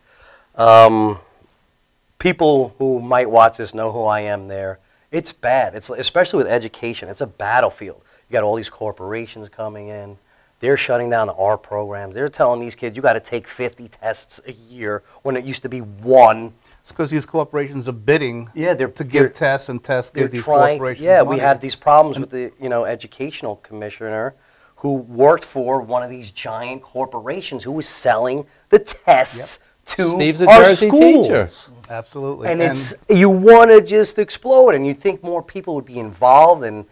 People who might watch this know who I am there. It's bad. It's especially with education. It's a battlefield. You got all these corporations coming in. They're shutting down the art programs. They're telling these kids you got to take 50 tests a year when it used to be one. It's because these corporations are bidding to give tests and give these trying, corporations yeah, money. we had these problems with the educational commissioner who worked for one of these giant corporations who was selling the tests to Steve's a our Jersey schools. teacher. Absolutely. And it's, you want to just explode, and you think more people would be involved and,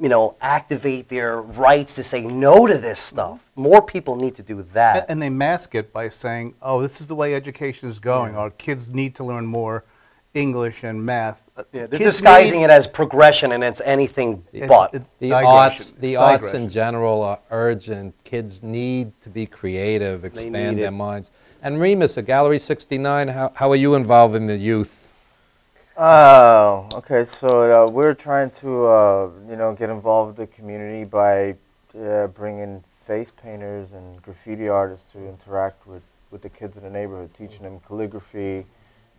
you know, activate their rights to say no to this stuff. More people need to do that. And they mask it by saying, oh, this is the way education is going. Our kids need to learn more English and math. Yeah, they're disguising it as progression, and it's anything but. The arts in general are urgent. Kids need to be creative, expand their minds. And Remus, at Gallery 69, how are you involved in the youth? Oh, okay. So we're trying to, you know, get involved with the community by bringing face painters and graffiti artists to interact with the kids in the neighborhood, teaching them calligraphy,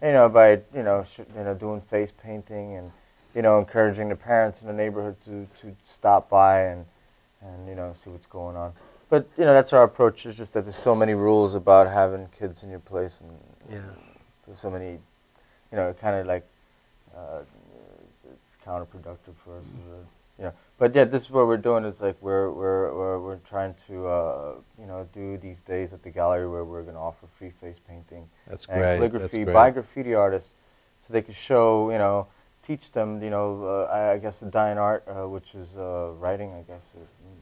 you know, by doing face painting, and you know, encouraging the parents in the neighborhood to stop by and you know, see what's going on. But you know, that's our approach. It's just that there's so many rules about having kids in your place, and there's so many, you know, kind of like it's counterproductive for us. You know, but yeah, this is what we're doing. Is like we're trying to you know, do these days at the gallery where we're going to offer free face painting and calligraphy by graffiti artists, so they can show, you know, teach them, you know, I guess the dying art, which is writing. I guess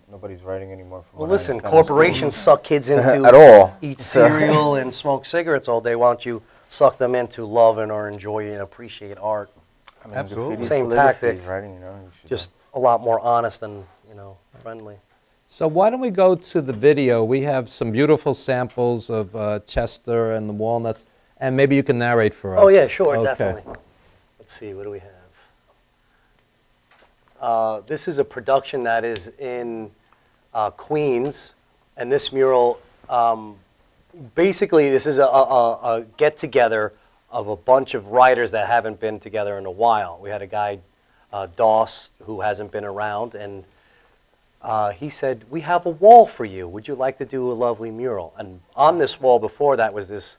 nobody's writing anymore. Well, listen, corporations suck kids into at all. Eat cereal and smoke cigarettes all day. Why don't you suck them into love or enjoy and appreciate art? I mean, absolutely. Same tactic, writing, you know, just a lot more honest and, you know, friendly. So why don't we go to the video? We have some beautiful samples of Chester and the walnuts, and maybe you can narrate for us. Oh yeah, sure, Okay. definitely. Let's see, what do we have? This is a production that is in Queens, and this mural, basically this is a get-together of a bunch of writers that haven't been together in a while. We had a guy, Doss, who hasn't been around, and he said, we have a wall for you. Would you like to do a lovely mural? And on this wall before that was this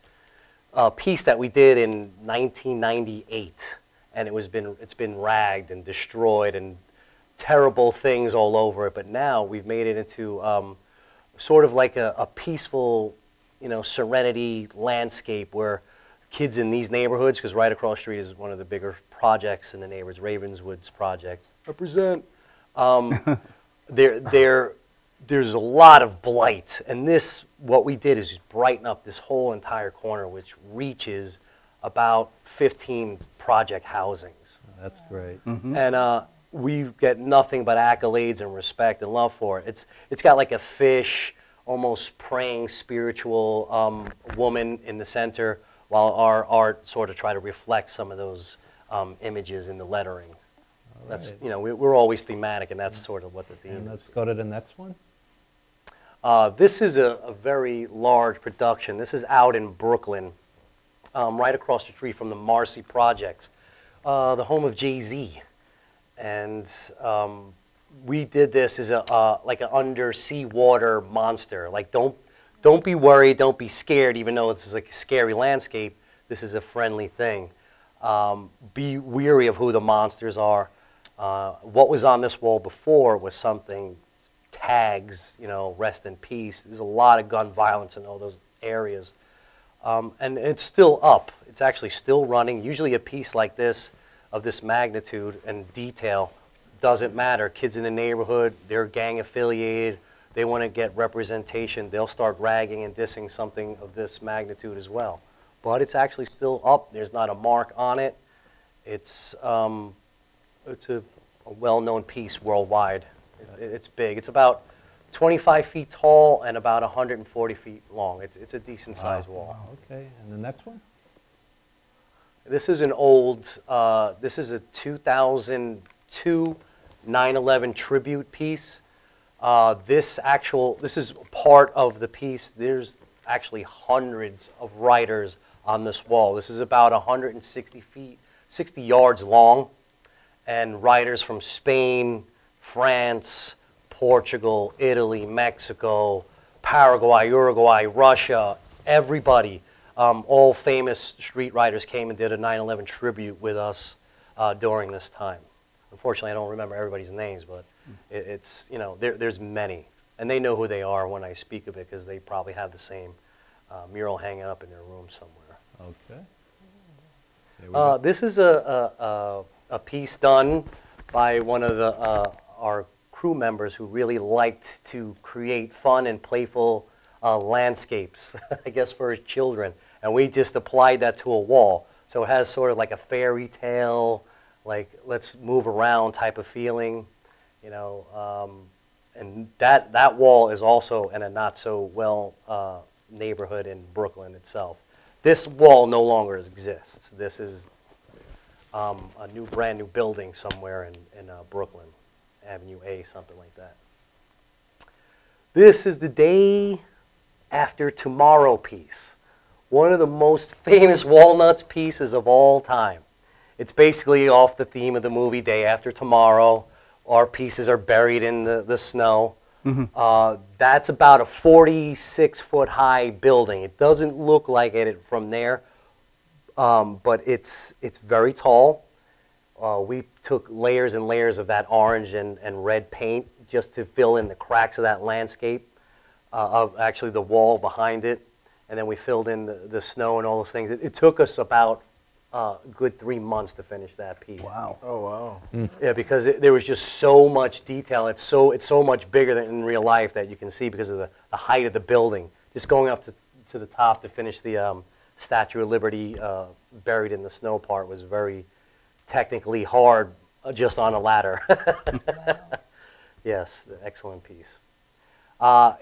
piece that we did in 1998, and it's been ragged and destroyed and terrible things all over it. But now we've made it into sort of like a peaceful, serenity landscape where kids in these neighborhoods, because right across the street is one of the bigger projects in the neighborhoods, Ravenswood's project. Represent. There's a lot of blight, and what we did is brighten up this whole entire corner, which reaches about 15 project housings. That's great. And we get nothing but accolades and respect and love for it. It's got like a fish, almost praying spiritual woman in the center, while our art sort of try to reflect some of those images in the lettering. That's, we're always thematic, and that's sort of what the theme is. Let's go to the next one. This is a very large production. This is out in Brooklyn, right across the street from the Marcy Projects, the home of Jay-Z. And we did this as like an undersea water monster. Like, don't be worried, don't be scared, even though it's like a scary landscape. This is a friendly thing. Be weary of who the monsters are. What was on this wall before was something, tags, rest in peace. There's a lot of gun violence in all those areas. And it's still up. It's actually still running. Usually a piece like this, of this magnitude and detail, doesn't matter. Kids in the neighborhood, they're gang affiliated, they want to get representation, they'll start ragging and dissing something of this magnitude as well. But it's actually still up. There's not a mark on it. It's a well-known piece worldwide. It's big. It's about 25 feet tall and about 140 feet long. It's a decent-sized wall. Okay, and the next one? This is an old, this is a 2002 9/11 tribute piece. This is part of the piece. There's actually hundreds of writers on this wall. This is about 160 feet, 60 yards long, and writers from Spain, France, Portugal, Italy, Mexico, Paraguay, Uruguay, Russia, everybody. All famous street writers came and did a 9/11 tribute with us during this time. Unfortunately, I don't remember everybody's names, but there's many. And they know who they are when I speak of it, because they probably have the same mural hanging up in their room somewhere. Okay. This is a piece done by one of our crew members who really liked to create fun and playful landscapes, I guess, for his children. And we just applied that to a wall. So it has sort of like a fairy tale, like let's move around type of feeling, and that wall is also in a not so well neighborhood in Brooklyn itself. This wall no longer exists. This is a brand new building somewhere in Brooklyn, Avenue A, something like that. This is the Day After Tomorrow piece. One of the most famous Walnuts pieces of all time. It's basically off the theme of the movie Day After Tomorrow. Our pieces are buried in the snow. That's about a 46-foot high building. It doesn't look like it from there, but it's very tall. We took layers and layers of that orange and red paint just to fill in the cracks of that landscape, of actually the wall behind it. And then we filled in the snow and all those things. It took us about a good 3 months to finish that piece. Wow. Oh, wow. Yeah, because there was just so much detail. It's so much bigger than in real life that you can see because of the height of the building. Just going up to the top to finish the Statue of Liberty buried in the snow part was very technically hard just on a ladder. Yes, excellent piece.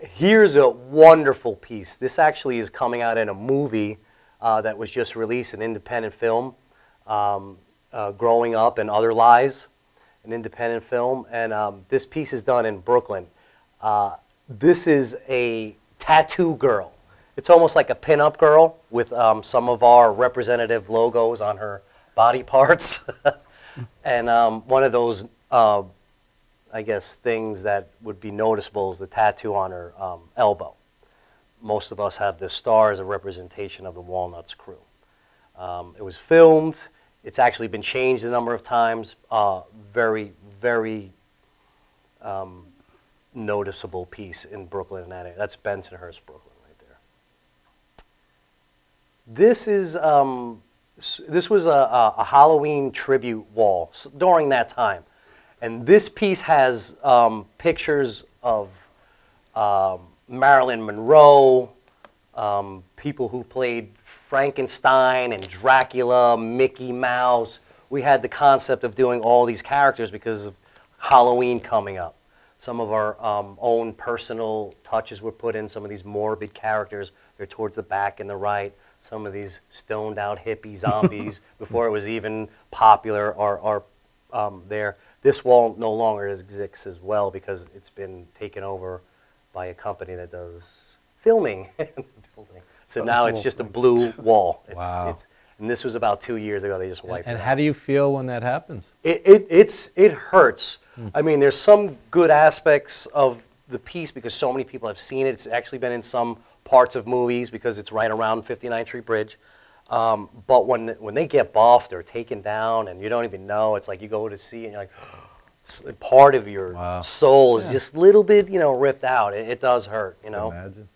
Here's a wonderful piece. This actually is coming out in a movie that was just released, an independent film, Growing Up and Other Lies. an independent film, and this piece is done in Brooklyn. This is a tattoo girl. It's almost like a pin-up girl with some of our representative logos on her body parts. And one of those, I guess, things that would be noticeable is the tattoo on her elbow. Most of us have this star as a representation of the Walnuts crew. It was filmed. It's actually been changed a number of times. Very, very noticeable piece in Brooklyn. That's Bensonhurst, Brooklyn, right there. This was a Halloween tribute wall during that time, and this piece has pictures of Marilyn Monroe, people who played Frankenstein and Dracula, Mickey Mouse. We had the concept of doing all these characters because of Halloween coming up. Some of our own personal touches were put in. Some of these morbid characters, they're towards the back and the right. Some of these stoned out hippie zombies before it was even popular are there. This wall no longer exists as well because it's been taken over by a company that does filming in the building. So now it's just a blue wall. Wow. And this was about 2 years ago. They just wiped it And out. how do you feel when that happens? It hurts. I mean, there's some good aspects of the piece because so many people have seen it. It's actually been in some parts of movies because it's right around 59th Street Bridge. But when they get buffed or taken down and you don't even know, it's like you go to see it and you're like, part of your soul is just a little bit, ripped out. It does hurt, Imagine.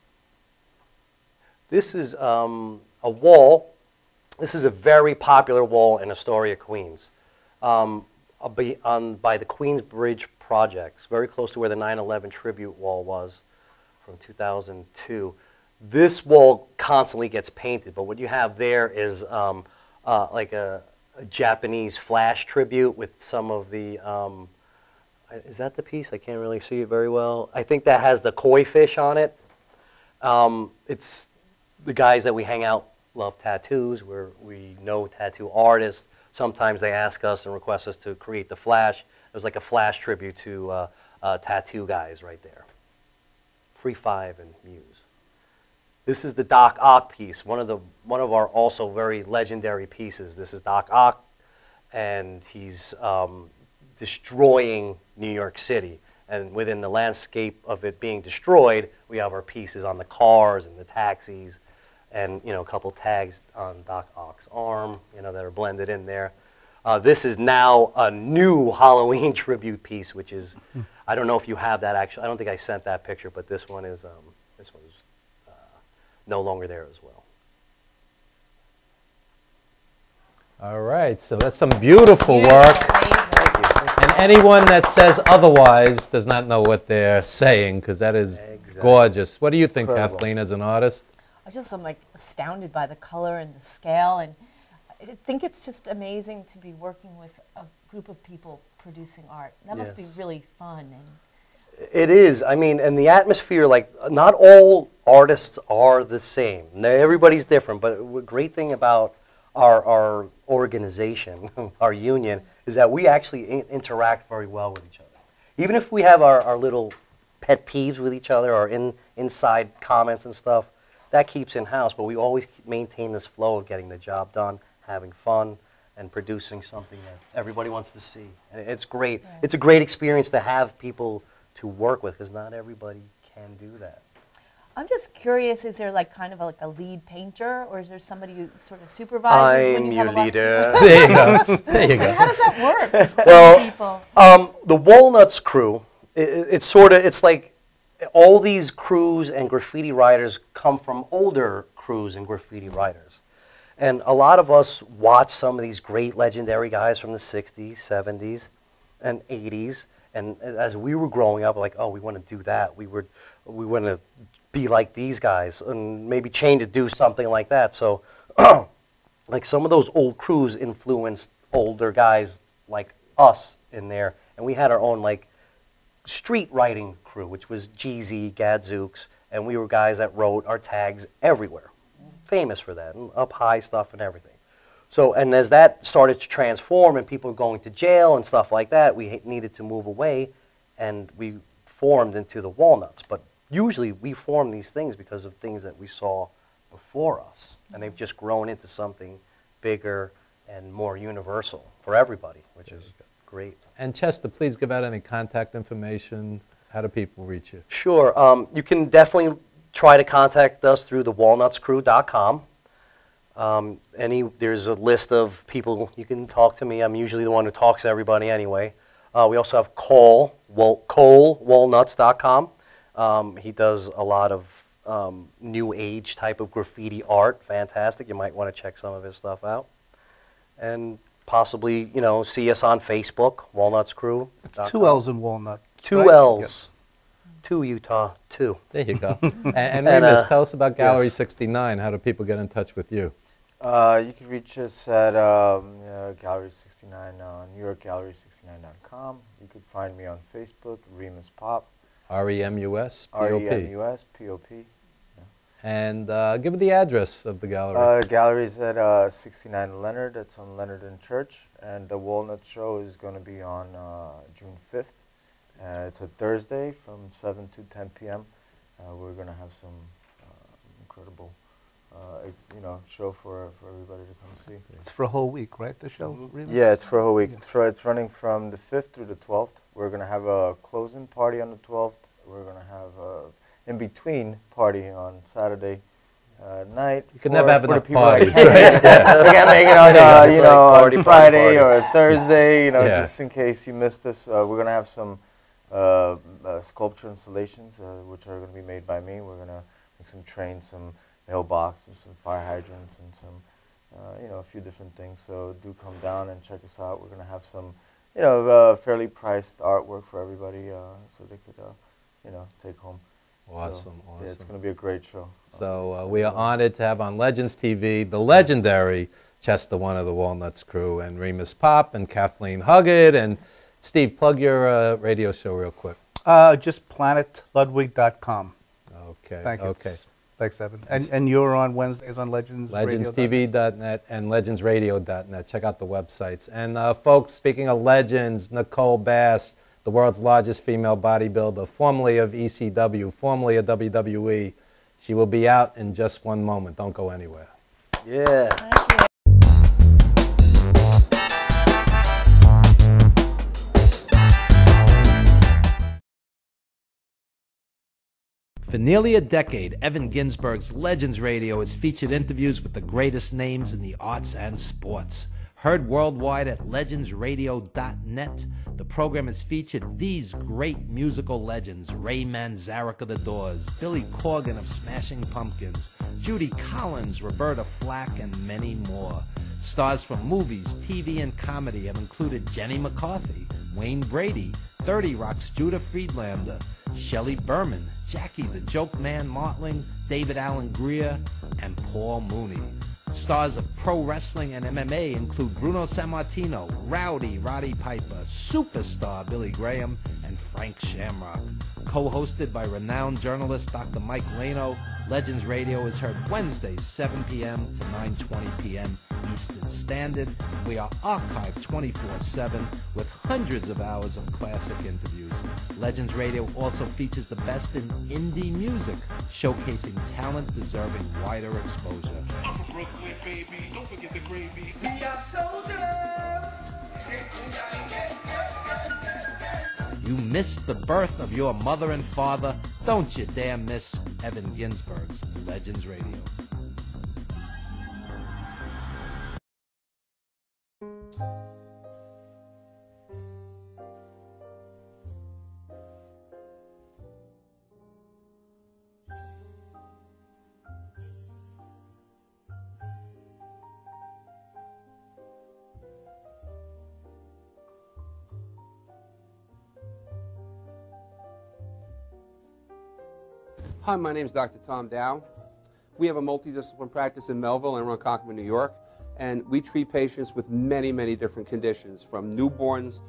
This is a wall. This is a very popular wall in Astoria, Queens, by the Queensbridge projects, very close to where the 9/11 tribute wall was from 2002. This wall constantly gets painted, but what you have there is like a Japanese flash tribute with some of the, is that the piece? I can't really see it very well. I think that has the koi fish on it. It's the guys that we hang out love tattoos. We know tattoo artists. Sometimes they ask us and request us to create the flash. It was like a flash tribute to tattoo guys right there. Free Five and Muse. This is the Doc Ock piece, one of our also very legendary pieces. This is Doc Ock, and he's destroying New York City. And within the landscape of it being destroyed, we have our pieces on the cars and the taxis, and a couple tags on Doc Ock's arm, that are blended in there. This is now a new Halloween tribute piece, which is, I don't know if you have that actually. I don't think I sent that picture, but this one is no longer there as well. All right, so that's some beautiful work. And anyone that says otherwise does not know what they're saying, because that is gorgeous. What do you think, Kathleen, as an artist? I'm like astounded by the color and the scale, and I think it's just amazing to be working with a group of people producing art. That must be really fun. It is. I mean, and the atmosphere, like, not all artists are the same. Everybody's different, but the great thing about our organization, our union, is that we actually interact very well with each other. Even if we have our little pet peeves with each other or inside comments and stuff, that keeps in-house, but we always maintain this flow of getting the job done, having fun, and producing something that everybody wants to see. And it's great. Yeah. It's a great experience to have people to work with, because not everybody can do that. I'm just curious, is there like kind of like a lead painter, or is there somebody who sort of supervises when you have a lot of people? There you go. There you go. How does that work? Well, the Walnuts crew, it's like all these crews and graffiti writers come from older crews and graffiti writers. And a lot of us watch some of these great legendary guys from the 60s, 70s, and 80s. And as we were growing up, like, oh, we want to do that. We want to be like these guys and maybe change to do something like that. So like some of those old crews influenced older guys like us in there. And we had our own like street writing crew, which was Jeezy, Gadzooks, and we were guys that wrote our tags everywhere. Famous for that, and up high stuff and everything. So, and as that started to transform and people were going to jail and stuff like that, we needed to move away, and we formed into the Walnuts. But usually we form these things because of things that we saw before us, and they've just grown into something bigger and more universal for everybody, which is great. And Chester, please give out any contact information. How do people reach you? Sure. You can definitely try to contact us through thewalnutscrew.com. There's a list of people you can talk to me. I'm usually the one who talks to everybody anyway. We also have ColeWalnuts.com. He does a lot of new age type of graffiti art. Fantastic. You might want to check some of his stuff out. And possibly, you know, see us on Facebook, Walnuts Crew. It's 2 L's in Walnut. 2 right? L's. Yep. 2 Utah, 2. There you go. and Remus, tell us about Gallery 69. How do people get in touch with you? You can reach us at Gallery 69 on NewYorkGallery69.com. You could find me on Facebook, Remus Pop. R-E-M-U-S, P-O-P. R-E-M-U-S, P-O-P. And give me the address of the gallery. Gallery's at 69 Leonard. It's on Leonard and Church. And the Walnut Show is going to be on June 5th. It's a Thursday from 7 to 10 p.m. We're going to have some incredible show for everybody to come see. It's for a whole week, right, the show? Really? Yeah, it's for a whole week. It's running from the 5th through the 12th. We're going to have a closing party on the 12th. We're going to have a in-between party on Saturday night. You can never have enough Like parties, right? we can't make it on, on Friday or Thursday, just in case you missed us. We're going to have some sculpture installations, which are going to be made by me. We're going to make some trains, some mailboxes, some fire hydrants, and some, a few different things. So do come down and check us out. We're going to have some, fairly priced artwork for everybody, so they could, take home. Awesome, awesome. Yeah, it's going to be a great show. So we are honored to have on Legends TV the legendary Chester, one of the Walnuts Crew, and Remus Pop, and Kathleen Huggett, and Steve, plug your radio show real quick. Just planetludwig.com. Okay. Thank you. Okay. Thanks, Evan. And you're on Wednesdays on Legends LegendsTV.net and LegendsRadio.net. Check out the websites. And folks, speaking of legends, Nicole Bass, the world's largest female bodybuilder, formerly of ECW, formerly of WWE. She will be out in just one moment. Don't go anywhere. Yeah. For nearly a decade, Evan Ginsburg's Legends Radio has featured interviews with the greatest names in the arts and sports. Heard worldwide at legendsradio.net, the program has featured these great musical legends: Ray Manzarek of The Doors, Billy Corgan of Smashing Pumpkins, Judy Collins, Roberta Flack, and many more. Stars from movies, TV, and comedy have included Jenny McCarthy, Wayne Brady, 30 Rock's Judah Friedlander, Shelley Berman, Jackie the Joke Man Martling, David Allen Greer, and Paul Mooney. Stars of pro wrestling and MMA include Bruno Sammartino, Rowdy Roddy Piper, Superstar Billy Graham, and Frank Shamrock. Co-hosted by renowned journalist Dr. Mike Lano, Legends Radio is heard Wednesdays 7 p.m. to 9:20 p.m. Eastern Standard. We are archived 24/7 with hundreds of hours of classic interviews. Legends Radio also features the best in indie music, showcasing talent deserving wider exposure. Brooklyn, baby, don't forget the gravy. We are soldiers. You missed the birth of your mother and father. Don't you dare miss Evan Ginsburg's Legends Radio. Hi, my name is Dr. Tom Dow. We have a multidisciplinary practice in Melville and Ronkonkoma, New York, and we treat patients with many, many different conditions, from newborns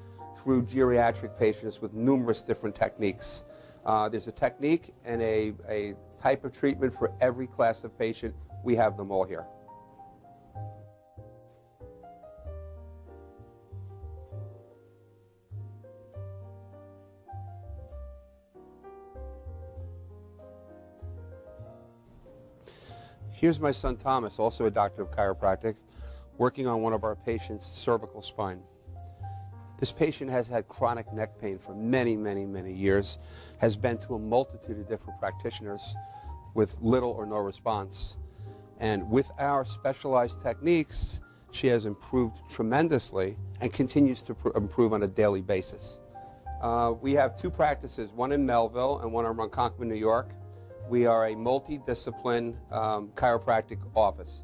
through geriatric patients with numerous different techniques. There's a technique and a type of treatment for every class of patient. We have them all here. Here's my son Thomas, also a doctor of chiropractic, working on one of our patients' cervical spine. This patient has had chronic neck pain for many, many, many years, has been to a multitude of different practitioners with little or no response. And with our specialized techniques, she has improved tremendously and continues to improve on a daily basis. We have two practices, one in Melville and one in Ronkonkoma, New York. We are a multidiscipline chiropractic office.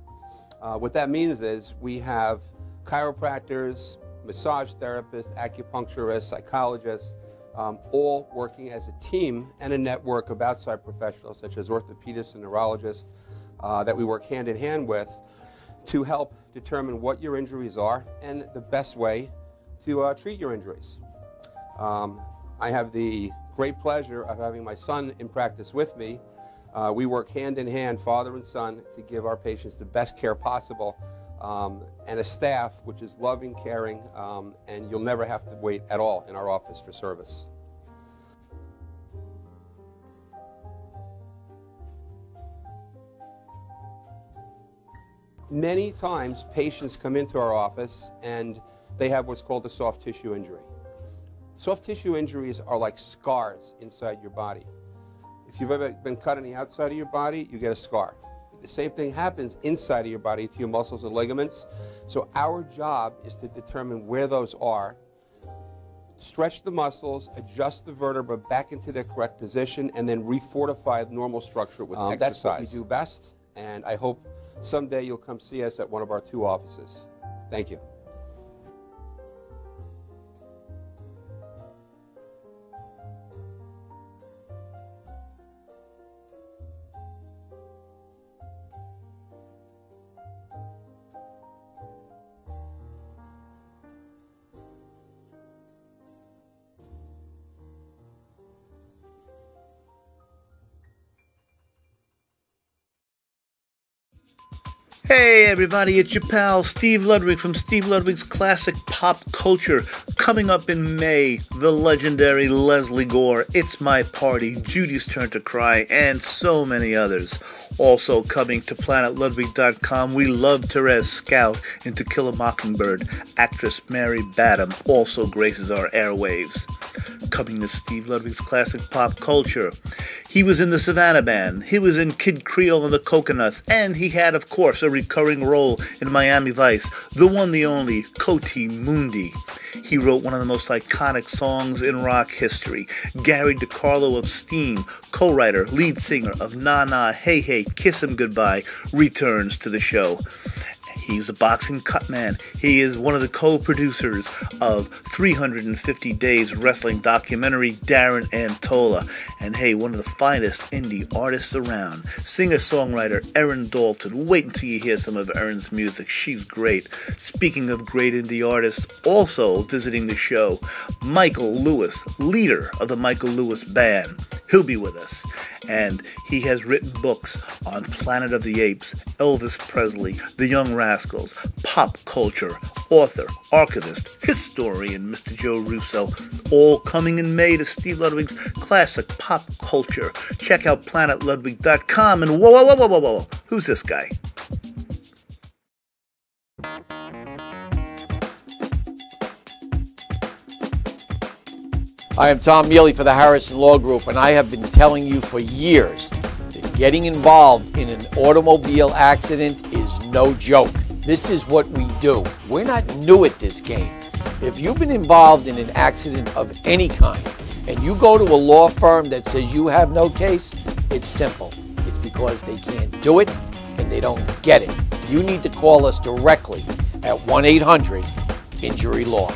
What that means is we have chiropractors, massage therapists, acupuncturists, psychologists, all working as a team and a network of outside professionals such as orthopedists and neurologists that we work hand in hand with to help determine what your injuries are and the best way to treat your injuries. I have the great pleasure of having my son in practice with me. We work hand in hand, father and son, to give our patients the best care possible, and a staff which is loving, caring, and you'll never have to wait at all in our office for service. Many times patients come into our office and they have what's called a soft tissue injury. Soft tissue injuries are like scars inside your body. If you've ever been cut on the outside of your body, you get a scar. The same thing happens inside of your body to your muscles and ligaments. So our job is to determine where those are, stretch the muscles, adjust the vertebra back into their correct position, and then refortify the normal structure with exercise. That's what we do best, and I hope someday you'll come see us at one of our two offices. Thank you. Hey everybody, it's your pal Steve Ludwig from Steve Ludwig's Classic Pop Culture. Coming up in May, the legendary Leslie Gore, It's My Party, Judy's Turn to Cry, and so many others. Also coming to PlanetLudwig.com, we love Therese Scout in To Kill a Mockingbird. Actress Mary Badham also graces our airwaves. Coming to Steve Ludwig's Classic Pop Culture. He was in the Savannah Band, he was in Kid Creole and the Coconuts, and he had, of course, a recurring role in Miami Vice, the one, the only, Coati Mundi. He wrote one of the most iconic songs in rock history. Gary DiCarlo of Steam, co-writer, lead singer of Na Na, Hey Hey, Kiss Him Goodbye, returns to the show. He's a boxing cut man. He is one of the co-producers of 350 Days wrestling documentary, Darren Antola. And hey, one of the finest indie artists around. Singer-songwriter Erin Dalton. Wait until you hear some of Erin's music. She's great. Speaking of great indie artists, also visiting the show, Michael Lewis, leader of the Michael Lewis Band. He'll be with us. And he has written books on Planet of the Apes, Elvis Presley, The Young Rascals, pop culture, author, archivist, historian, Mr. Joe Russo, all coming in May to Steve Ludwig's Classic Pop Culture. Check out PlanetLudwig.com and whoa, who's this guy? I am Tom Mealy for the Harrison Law Group, and I have been telling you for years that getting involved in an automobile accident is no joke. This is what we do. We're not new at this game. If you've been involved in an accident of any kind, and you go to a law firm that says you have no case, it's simple. It's because they can't do it and they don't get it. You need to call us directly at 1-800-INJURY-LAW.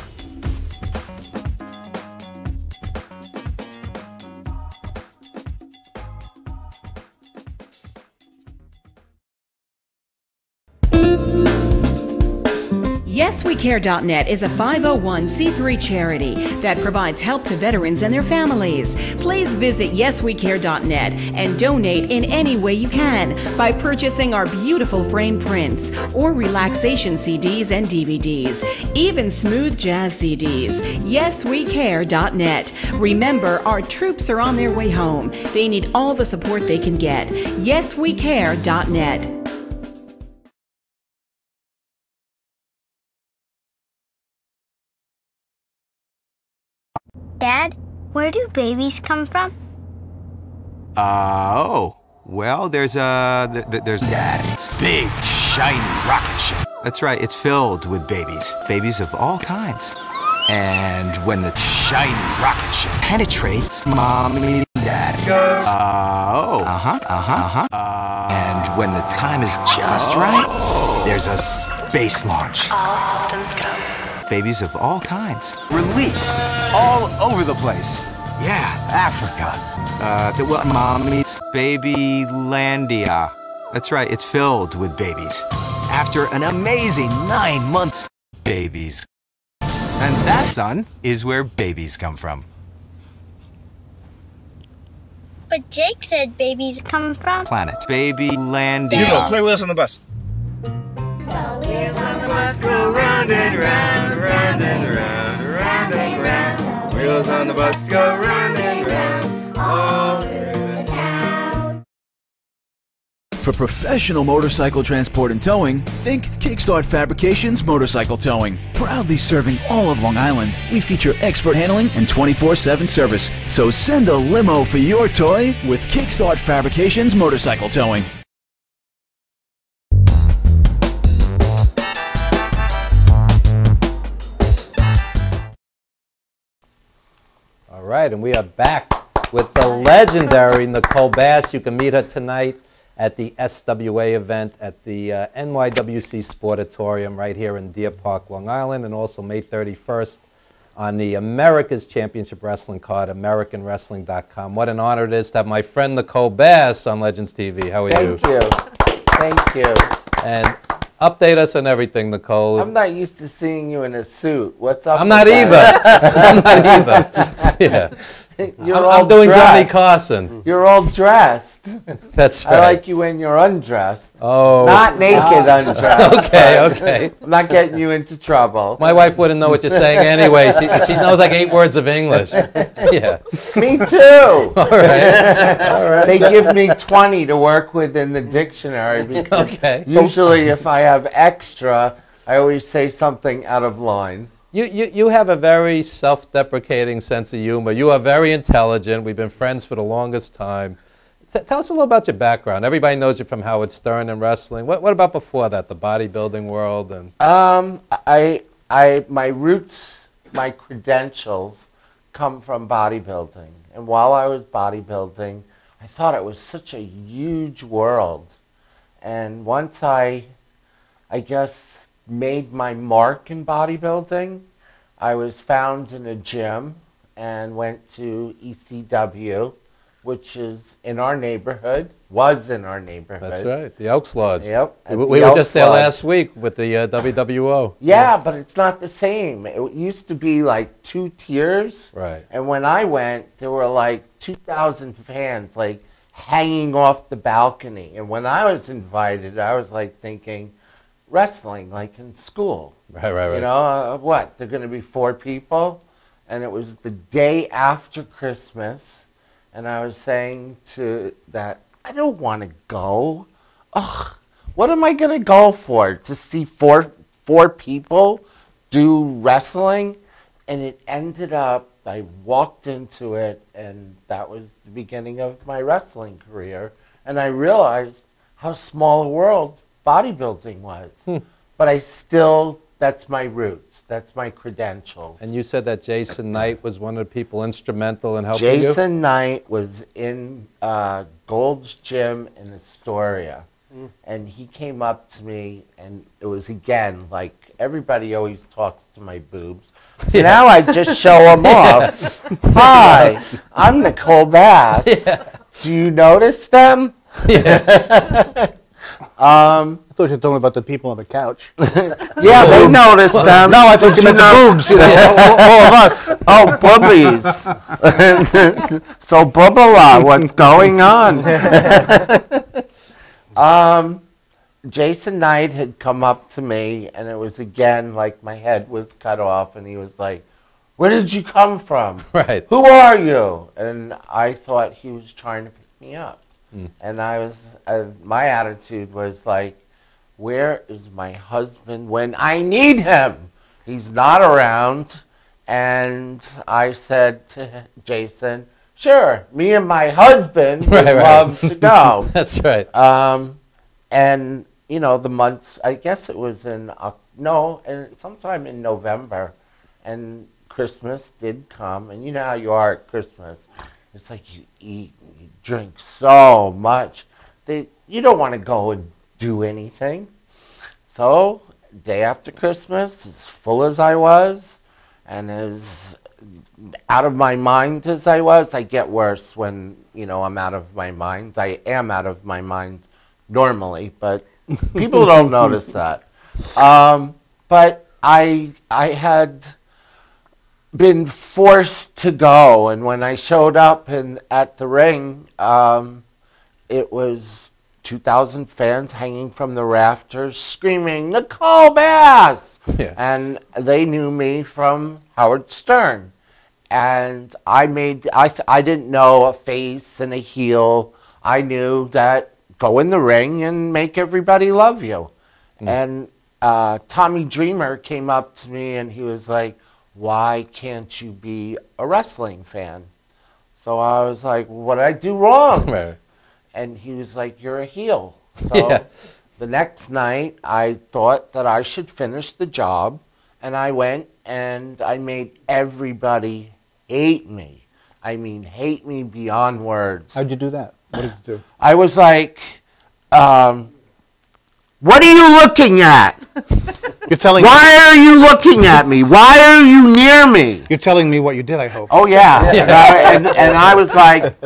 YesWeCare.net is a 501c3 charity that provides help to veterans and their families. Please visit YesWeCare.net and donate in any way you can by purchasing our beautiful frame prints or relaxation CDs and DVDs, even smooth jazz CDs. YesWeCare.net. Remember, our troops are on their way home. They need all the support they can get. YesWeCare.net. Dad, where do babies come from? Well, there's Dad's big, shiny rocket ship. That's right, it's filled with babies. Babies of all kinds. And when the shiny rocket ship penetrates, Mommy and Dad goes, and when the time is just right, there's a space launch. All systems go. Babies of all kinds. Released all over the place. Yeah, Africa. Mommy's Babylandia. That's right, it's filled with babies. After an amazing 9 months, babies. And that, son, is where babies come from. But Jake said babies come from Planet. Babylandia. You go, play with us on the bus. wheels on the bus go round and round, round and round, round and round. Wheels on the bus go round and round, all through the town. For professional motorcycle transport and towing, think Kickstart Fabrications Motorcycle Towing. Proudly serving all of Long Island, we feature expert handling and 24/7 service. So send a limo for your toy with Kickstart Fabrications Motorcycle Towing. All right, and we are back with the legendary Nicole Bass. You can meet her tonight at the SWA event at the NYWC Sportatorium right here in Deer Park, Long Island, and also May 31st on the America's Championship Wrestling card, AmericanWrestling.com. What an honor it is to have my friend Nicole Bass on Legends TV. How are you? Thank you. Thank you. And update us on everything, Nicole. I'm not used to seeing you in a suit. What's up? I'm with not that? either. I'm not either. Yeah. I'm doing Johnny Carson. You're all dressed. That's right. I like you when you're undressed. Oh. Not naked undressed. Okay. I'm not getting you into trouble. My wife wouldn't know what you're saying anyway. She knows like 8 words of English. Yeah. Me too. All right. All right. They give me 20 to work with in the dictionary because usually if I have extra, I always say something out of line. You have a very self-deprecating sense of humor. You are very intelligent. We've been friends for the longest time. Tell us a little about your background. Everybody knows you from Howard Stern and wrestling. What about before that, the bodybuilding world? And my roots, my credentials come from bodybuilding. And while I was bodybuilding, I thought it was such a huge world. And once I guess, made my mark in bodybuilding, I was found in a gym and went to ECW, which is in our neighborhood, was in our neighborhood. That's right, the Elks Lodge. Yep. We were just there last week with the WWO. Yeah, but it's not the same. It used to be like 2 tiers. Right. And when I went, there were like 2,000 fans like hanging off the balcony. And when I was invited, I was like thinking, wrestling like in school. Right. You know, what? They're going to be 4 people? And it was the day after Christmas. And I was saying to that, I don't want to go. Ugh, what am I going to go for? To see four people do wrestling? And it ended up, I walked into it, and that was the beginning of my wrestling career. And I realized how small a world bodybuilding was. But I still, that's my roots. That's my credentials. And you said that Jason Knight was one of the people instrumental in helping you? Jason Knight was in Gold's Gym in Astoria. And he came up to me, and it was, again, like everybody always talks to my boobs. So now I just show them off. Hi, I'm Nicole Bass. Do you notice them? I thought you were talking about the people on the couch. Yeah, they noticed them. No, I thought you meant the boobs, you know, all of us. Oh, boobies. So, boobala, what's going on? Jason Knight had come up to me, and it was, again, like my head was cut off, and he was like, where did you come from? Right. Who are you? And I thought he was trying to pick me up. And I was, my attitude was like, where is my husband when I need him? He's not around. And I said to Jason, sure, me and my husband would love to go. That's right. And, you know, the months, I guess it was in, sometime in November. And Christmas did come. And you know how you are at Christmas. It's like you eat and you drink so much that you don't want to go and do anything. So, day after Christmas, as full as I was, and as out of my mind as I was, I get worse when, you know, I'm out of my mind. I am out of my mind normally, but people don't notice that. But I had been forced to go, and when I showed up at the ring, it was 2,000 fans hanging from the rafters screaming, Nicole Bass! Yeah. And they knew me from Howard Stern. And I didn't know a face and a heel. I knew that go in the ring and make everybody love you. And Tommy Dreamer came up to me and he was like, why can't you be a wrestling fan? So I was like, what did I do wrong? Right. And he was like, you're a heel. So the next night, I thought that I should finish the job, and I went and I made everybody hate me. I mean, hate me beyond words. How'd you do that? What did you do? I was like, what are you looking at? You're telling Why are you looking at me? Why are you near me? You're telling me what you did, I hope. Oh, yeah. and I was like,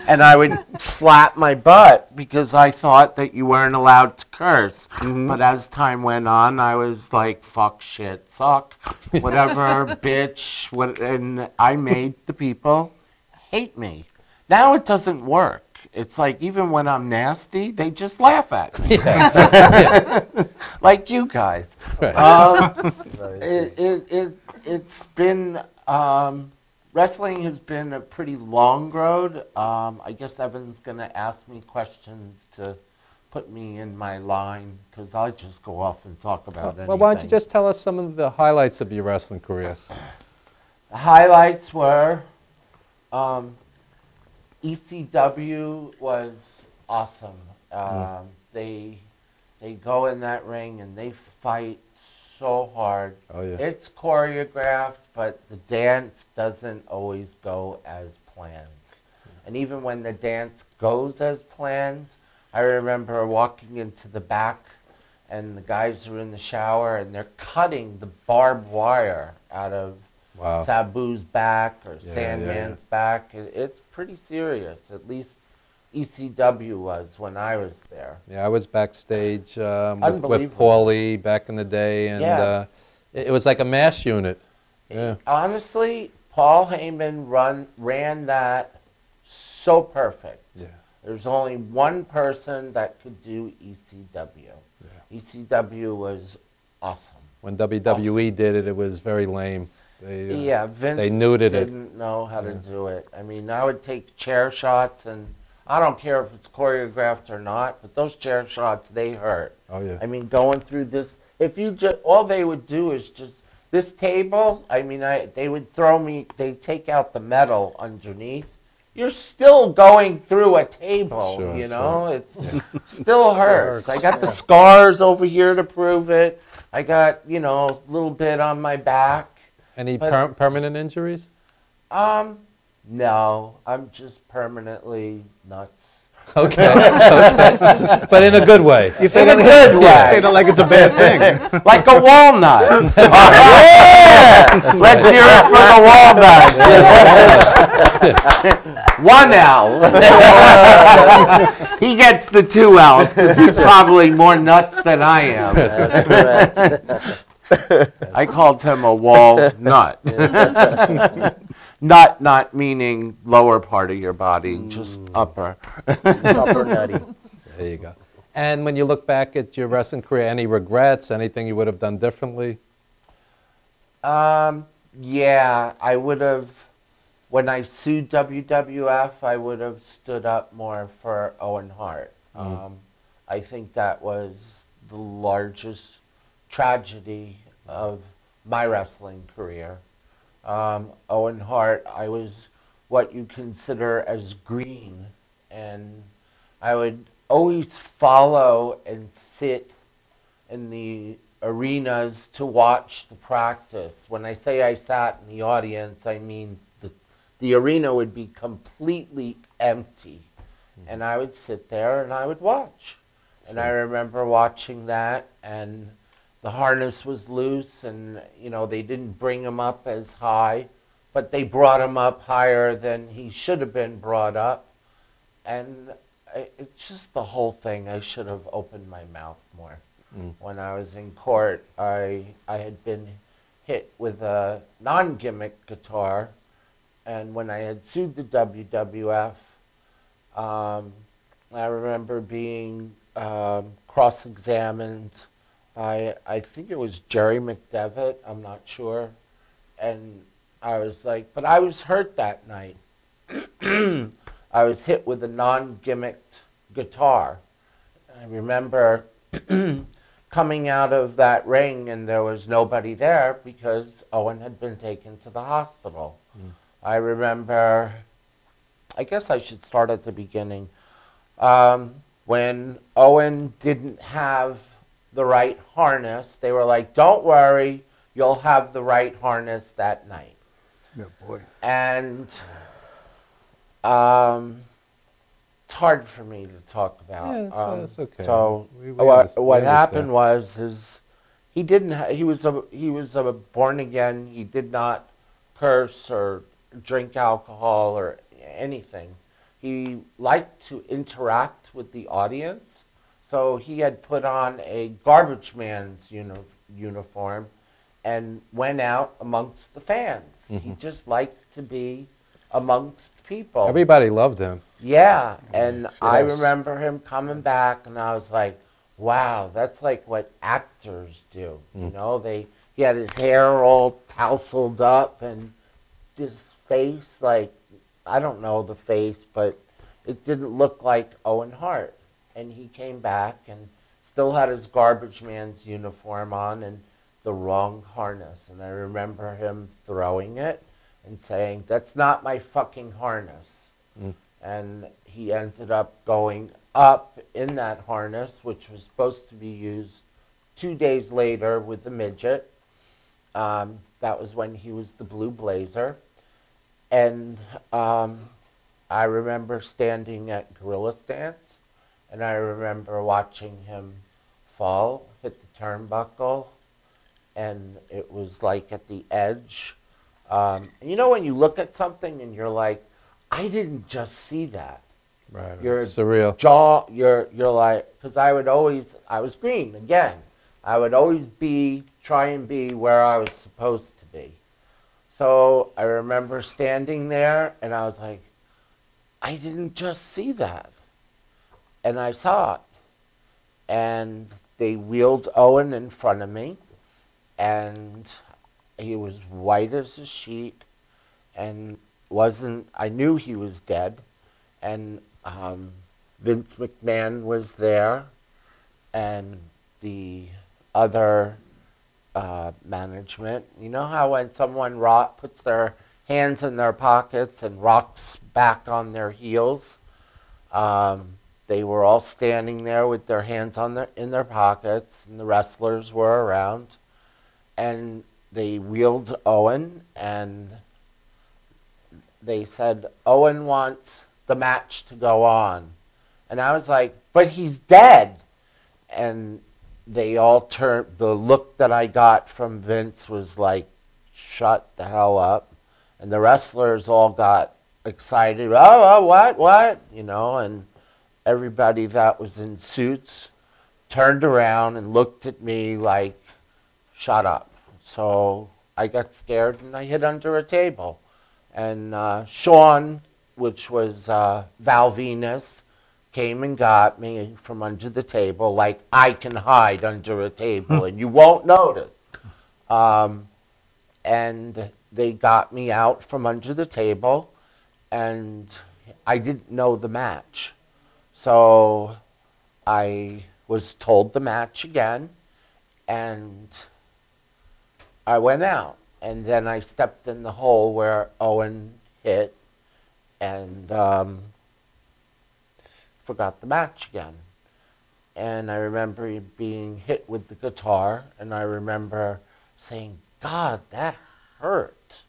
and I would slap my butt because I thought that you weren't allowed to curse. But as time went on, I was like, fuck, shit, suck, whatever, bitch. And I made the people hate me. Now it doesn't work. It's like even when I'm nasty, they just laugh at me. Like you guys. It's been, wrestling has been a pretty long road. I guess Evan's going to ask me questions to put me in my line because I'll just go off and talk about anything. Well, why don't you just tell us some of the highlights of your wrestling career? The highlights were ECW was awesome. They go in that ring and they fight so hard. Oh, yeah. It's choreographed, but the dance doesn't always go as planned. And even when the dance goes as planned, I remember walking into the back and the guys are in the shower and they're cutting the barbed wire out of Sabu's back or Sandman's back. It's pretty serious. At least ECW was when I was there. Yeah, I was backstage with Unbelievable. Paulie back in the day, and it was like a mass unit. Yeah. Honestly, Paul Heyman ran that so perfect. Yeah. There's only one person that could do ECW. ECW was awesome. When WWE did it, it was very lame. Vince they neutered didn't know how to do it. I mean, I would take chair shots, and I don't care if it's choreographed or not, but those chair shots, they hurt. Oh, yeah. I mean, going through this, if you just, all they would do is just, this table, I mean, they would throw me, they'd take out the metal underneath. You're still going through a table, you know? It still hurts. I got the scars over here to prove it. I got, you know, a little bit on my back. Any permanent injuries? No, I'm just permanently nuts. Okay. But in a good way. You say in a good way. You say that like it's a bad thing. Like a walnut. Yeah! Let's hear it for the walnut. 1 L. He gets the 2 L's because he's probably more nuts than I am. That's correct. I called him a walnut. Not meaning lower part of your body, just upper. Just upper nutty. There you go. And when you look back at your wrestling career, any regrets, anything you would have done differently? Yeah, I would have, when I sued WWF, I would have stood up more for Owen Hart. I think that was the largest tragedy of my wrestling career. Owen Hart, I was what you consider as green, and I would always follow and sit in the arenas to watch the practice. When I say I sat in the audience, I mean the arena would be completely empty, and I would sit there and I would watch. And I remember watching that, and the harness was loose, and you know, they didn't bring him up as high, but they brought him up higher than he should have been brought up. And it's just the whole thing. I should have opened my mouth more. When I was in court, I had been hit with a non-gimmick guitar, and when I had sued the WWF, I remember being cross-examined by, I think it was Jerry McDevitt, I'm not sure, and I was like, but I was hurt that night. I was hit with a non-gimmicked guitar. I remember coming out of that ring and there was nobody there because Owen had been taken to the hospital. I remember, I guess I should start at the beginning. When Owen didn't have the right harness, they were like, don't worry, you'll have the right harness that night. Yeah, boy. And it's hard for me to talk about. Yeah, that's okay. So We what happened understand. was he didn't. He was a born again. He did not curse or drink alcohol or anything. He liked to interact with the audience, so he had put on a garbage man's uniform and went out amongst the fans. He just liked to be amongst people. Everybody loved him. Yeah, and I Yes. remember him coming back, and I was like, wow, that's like what actors do. You know, he had his hair all tousled up and his face, like, I don't know the face, but it didn't look like Owen Hart. And he came back and still had his garbage man's uniform on and the wrong harness. And I remember him throwing it and saying, that's not my fucking harness. And he ended up going up in that harness, which was supposed to be used 2 days later with the midget. That was when he was the Blue Blazer. And I remember standing at Gorilla Stance, and I remember watching him fall, hit the turnbuckle, and it was like at the edge. You know when you look at something and you're like, I didn't just see that. Right. Your Surreal. jaw, you're like, because I was green again. I would always try and be where I was supposed to be. So I remember standing there and I was like, I didn't just see that. And I saw it. And they wheeled Owen in front of me, and he was white as a sheet, and I knew he was dead, and Vince McMahon was there, and the other management. You know how when someone puts their hands in their pockets and rocks back on their heels? They were all standing there with their hands in their pockets, and the wrestlers were around, and they wheeled Owen, and they said, Owen wants the match to go on. And I was like, but he's dead. And they all turned, the look that I got from Vince was like, shut the hell up. And the wrestlers all got excited, what? You know, and everybody that was in suits turned around and looked at me like, shut up. So I got scared and I hid under a table. And Sean, which was Val Venus, came and got me from under the table, like I can hide under a table and you won't notice. And they got me out from under the table, and I didn't know the match. So I was told the match again, and I went out. and then I stepped in the hole where Owen hit, and forgot the match again. And I remember being hit with the guitar, and I remember saying, God, that hurt.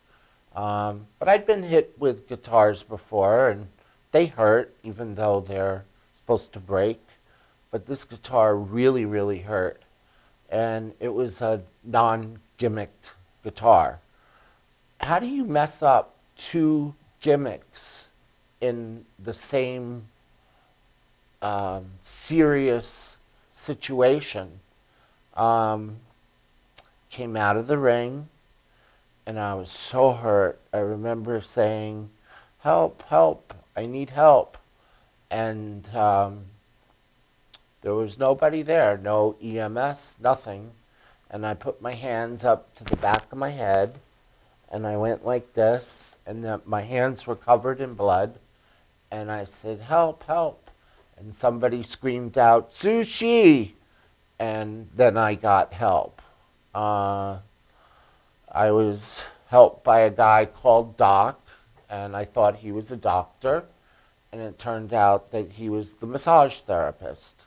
But I'd been hit with guitars before, and they hurt, even though they're supposed to break. But this guitar really, really hurt. And it was a non-gimmicked guitar. How do you mess up two gimmicks in the same serious situation? Came out of the ring, and I was so hurt. I remember saying, help, help, I need help. And there was nobody there, no EMS, nothing. And I put my hands up to the back of my head, and I went like this, and my hands were covered in blood. And I said, help, help. And somebody screamed out, sushi! And then I got help. I was helped by a guy called Doc, and I thought he was a doctor. And it turned out that he was the massage therapist.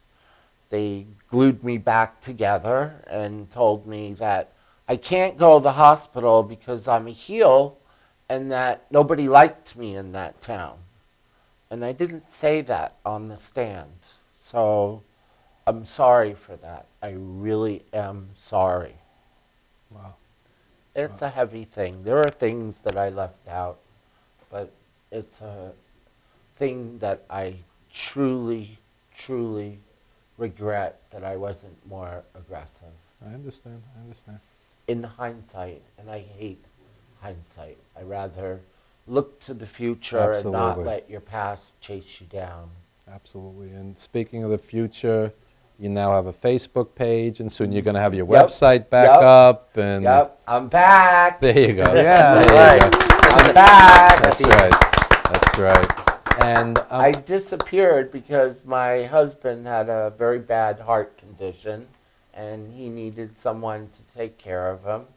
They glued me back together and told me that I can't go to the hospital because I'm a heel and that nobody liked me in that town. And I didn't say that on the stand. So I'm sorry for that. I really am sorry. Wow. It's a heavy thing. There are things that I left out, but it's a thing that I truly, truly regret that I wasn't more aggressive. I understand. I understand. In hindsight, and I hate hindsight. I rather look to the future and not let your past chase you down. Absolutely. And speaking of the future, you now have a Facebook page, and soon you're going to have your website back up. And I'm back. There you go. Yeah, there you go. I'm back. That's right. That's right. And I disappeared because my husband had a very bad heart condition, and he needed someone to take care of him.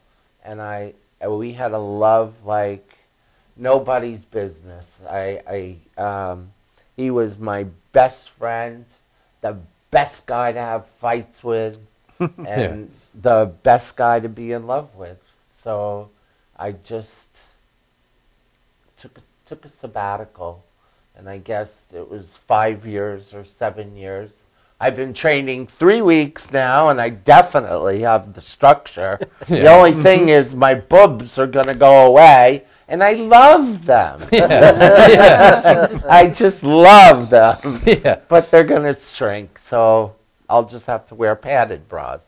And we had a love like nobody's business. He was my best friend, the best guy to have fights with, and the best guy to be in love with. So I just took a sabbatical. And I guess it was 5 years or 7 years. I've been training 3 weeks now, and I definitely have the structure. The only thing is my boobs are going to go away, and I love them. I just love them. But they're going to shrink, so I'll just have to wear padded bras.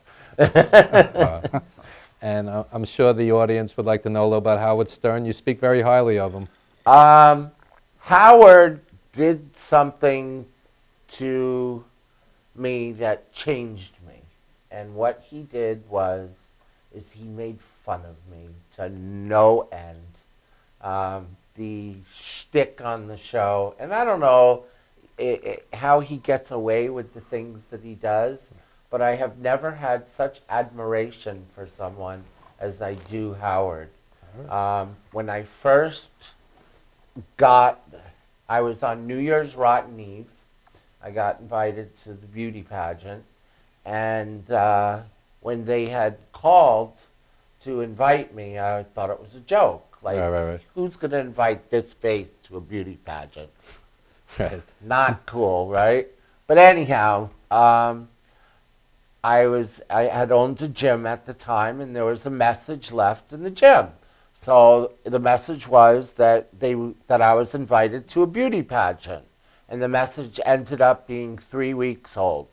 And I'm sure the audience would like to know a little about Howard Stern. You speak very highly of him. Howard did something to me that changed me. And what he did is he made fun of me to no end. The shtick on the show, and I don't know how he gets away with the things that he does, but I have never had such admiration for someone as I do Howard. When I first I was on New Year's Rotten Eve. I got invited to the beauty pageant, and when they had called to invite me, I thought it was a joke. Like, who's going to invite this face to a beauty pageant? Not cool, right? But anyhow, I had owned a gym at the time, and there was a message left in the gym. So the message was that I was invited to a beauty pageant, and the message ended up being 3 weeks old.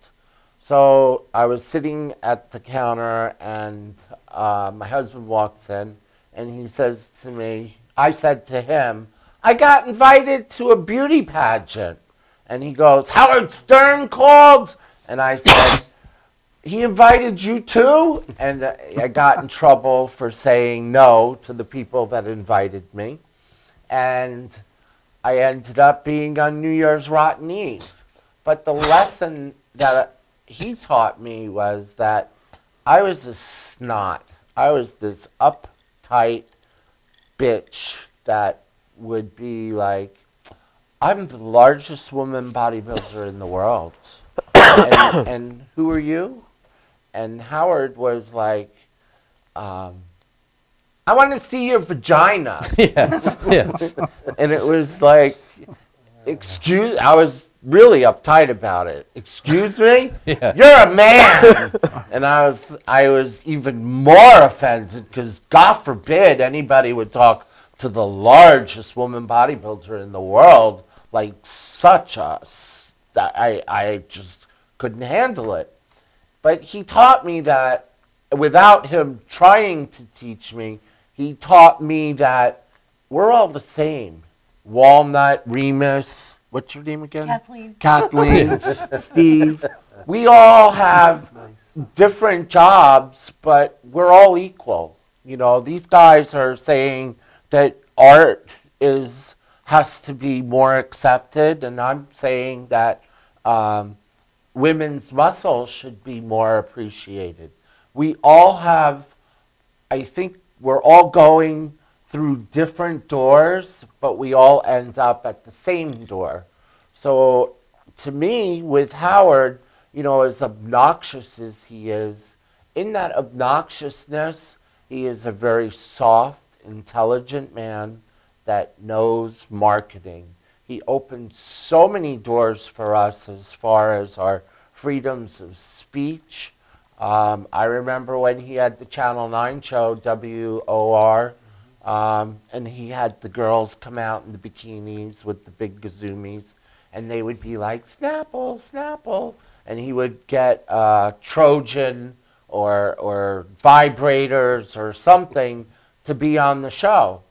So I was sitting at the counter, and my husband walks in, and he says to me, I said to him, I got invited to a beauty pageant. And he goes, Howard Stern called? And I said, he invited you too? And I got in trouble for saying no to the people that invited me. And I ended up being on New Year's Rotten Eve. But the lesson that he taught me was that I was a snot. I was this uptight uptight bitch that would be like, I'm the largest woman bodybuilder in the world. And who are you? And Howard was like, I want to see your vagina. Yeah. And it was like, I was really uptight about it. Excuse me? Yeah. You're a man. And I was even more offended because God forbid anybody would talk to the largest woman bodybuilder in the world like such a, I just couldn't handle it. But he taught me that, without him trying to teach me, he taught me that we're all the same. Walnut, Remus, what's your name again? Kathleen, Steve. We all have different jobs, but we're all equal. You know, these guys are saying that art has to be more accepted, and I'm saying that women's muscles should be more appreciated. We all have, I think we're all going through different doors, but we all end up at the same door. So to me, with Howard, you know, as obnoxious as he is, in that obnoxiousness, he is a very soft, intelligent man that knows marketing. He opened so many doors for us as far as our freedoms of speech. I remember when he had the Channel 9 show, WOR, and he had the girls come out in the bikinis with the big gazumis, and they would be like, Snapple, Snapple, and he would get Trojan or vibrators or something to be on the show.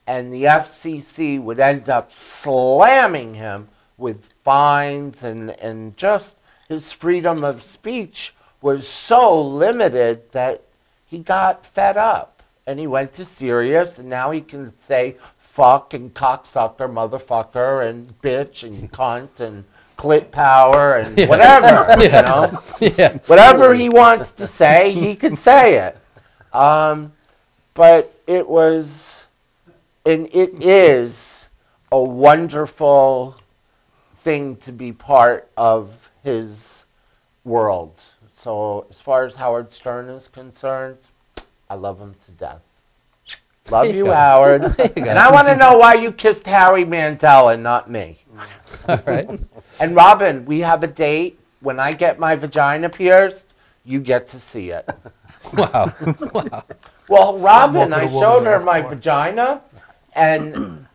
And the FCC would end up slamming him with fines, and just his freedom of speech was so limited that he got fed up. And he went to Sirius, and now he can say fuck and cocksucker, motherfucker, and bitch and cunt and clit power and whatever, you know? Yeah. Whatever he wants to say, he can say it. But it was, and it is, a wonderful thing to be part of his world. So as far as Howard Stern is concerned, I love him to death. Love you, Howard. And I want to know why you kissed Harry Mandel and not me. All right. And Robin, we have a date. When I get my vagina pierced, you get to see it. Wow. Wow. Well, Robin, I showed her my vagina, and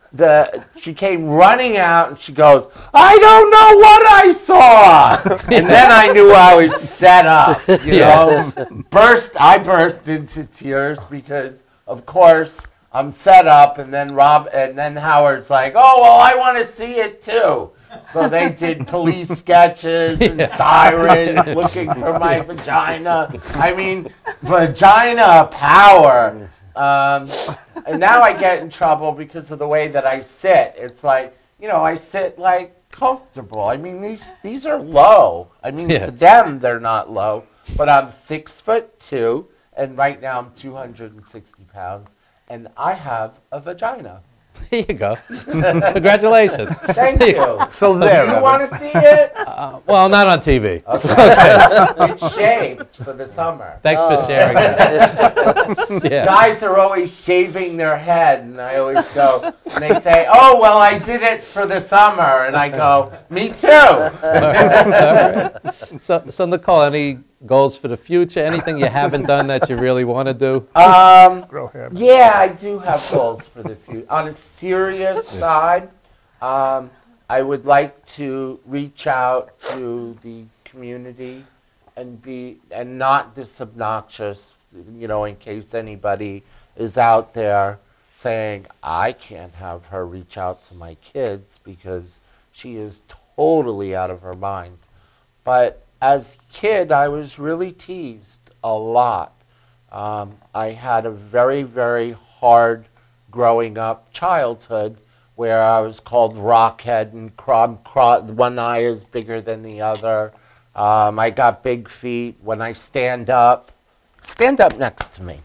she came running out, and she goes, I don't know what I saw. And then I knew I was set up, you know. I burst into tears because, of course, I'm set up, and then Howard's like, oh, well, I want to see it too. So they did police sketches and sirens looking for my vagina. I mean, vagina power. And now I get in trouble because of the way that I sit. It's like, you know, I sit like comfortable. I mean, these are low. I mean, to them, they're not low. But I'm 6'2", and right now I'm 260 pounds, and I have a vagina. There you go. Congratulations. Thank you. So there. Do you want to see it? Well, not on TV. Okay. It's shaved for the summer. Thanks for sharing that. Yeah. Guys are always shaving their head, and I always go, and they say, oh, well, I did it for the summer. And I go, me too. All right. So Nicole, any goals for the future? Anything you haven't done that you really want to do? Yeah, I do have goals for the future. On a serious side, I would like to reach out to the community and not this obnoxious, you know, in case anybody is out there saying, I can't have her reach out to my kids because she is totally out of her mind. But as a kid, I was really teased a lot. I had a very, very hard growing up childhood where I was called Rockhead and one eye is bigger than the other. I got big feet. When I stand up next to me.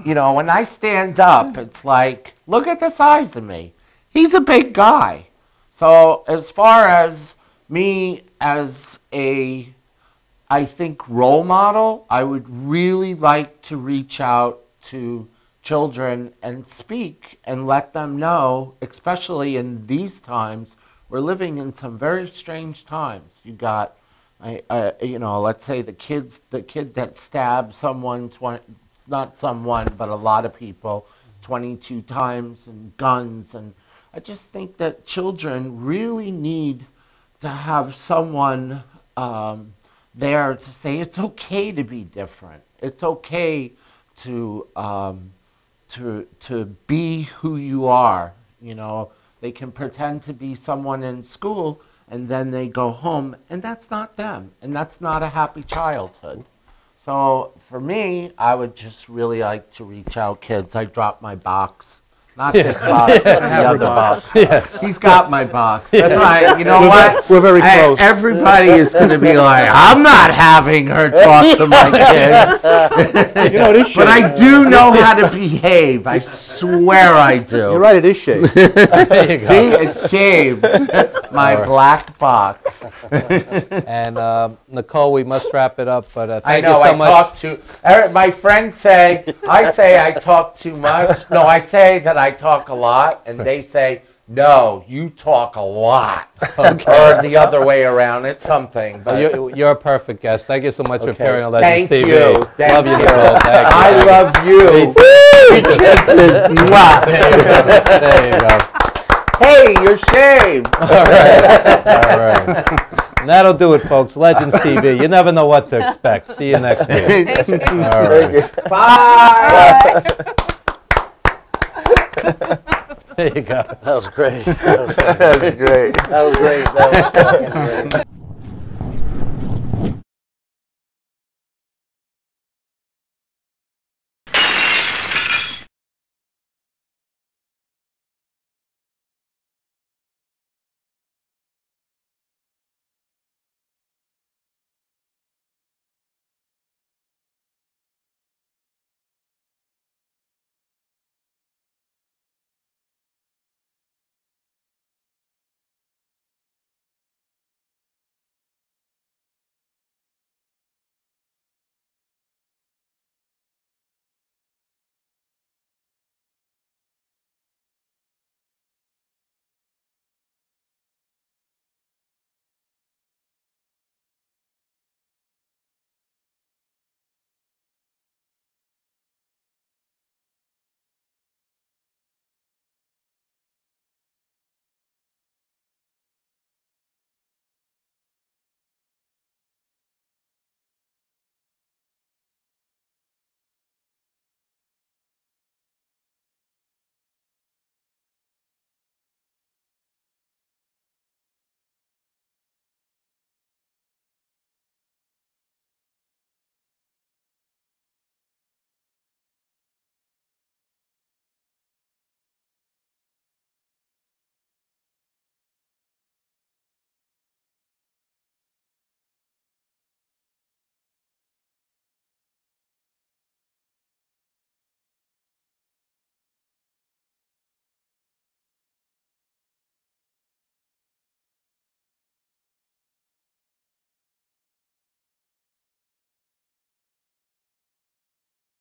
you know, when I stand up, it's like, look at the size of me. He's a big guy. So as far as me as a, I think, role model, I would really like to reach out to children and speak and let them know, especially in these times, we're living in some very strange times. You got, you know, let's say the kid that stabbed someone, not someone, but a lot of people, 22 times, and guns, and I just think that children really need to have someone there to say it's okay to be different. It's okay to be who you are. You know, they can pretend to be someone in school, and then they go home, and that's not them, and that's not a happy childhood. So for me, I would just really like to reach out, kids. I dropped my box. Not this box, but the other box. Yes. He's got my box. That's right. You know what? We're very close. Everybody is going to be like, I'm not having her talk to my kids. You know, it is shaved. But I do know how to behave. I swear I do. You're right, it is shaved. There you go. See, it's shaved. My black box. And Nicole, we must wrap it up, but I thank know, you so I much. talk too. My friends say, I say I talk too much. No, I say that I talk a lot, and they say, no, you talk a lot. Okay. Or the other way around. It's something. But You're a perfect guest. Thank you so much for Okay. appearing on Legends Thank TV. you. Thank Love you, you. Nicole. Thank you. I love you. Kisses. Mwah. There you go. Hey, you're shaved. All right. All right. And that'll do it, folks. Legends TV. You never know what to expect. See you next week. All right. Bye. There you go. That was great. That was That's great. That was great. That was great.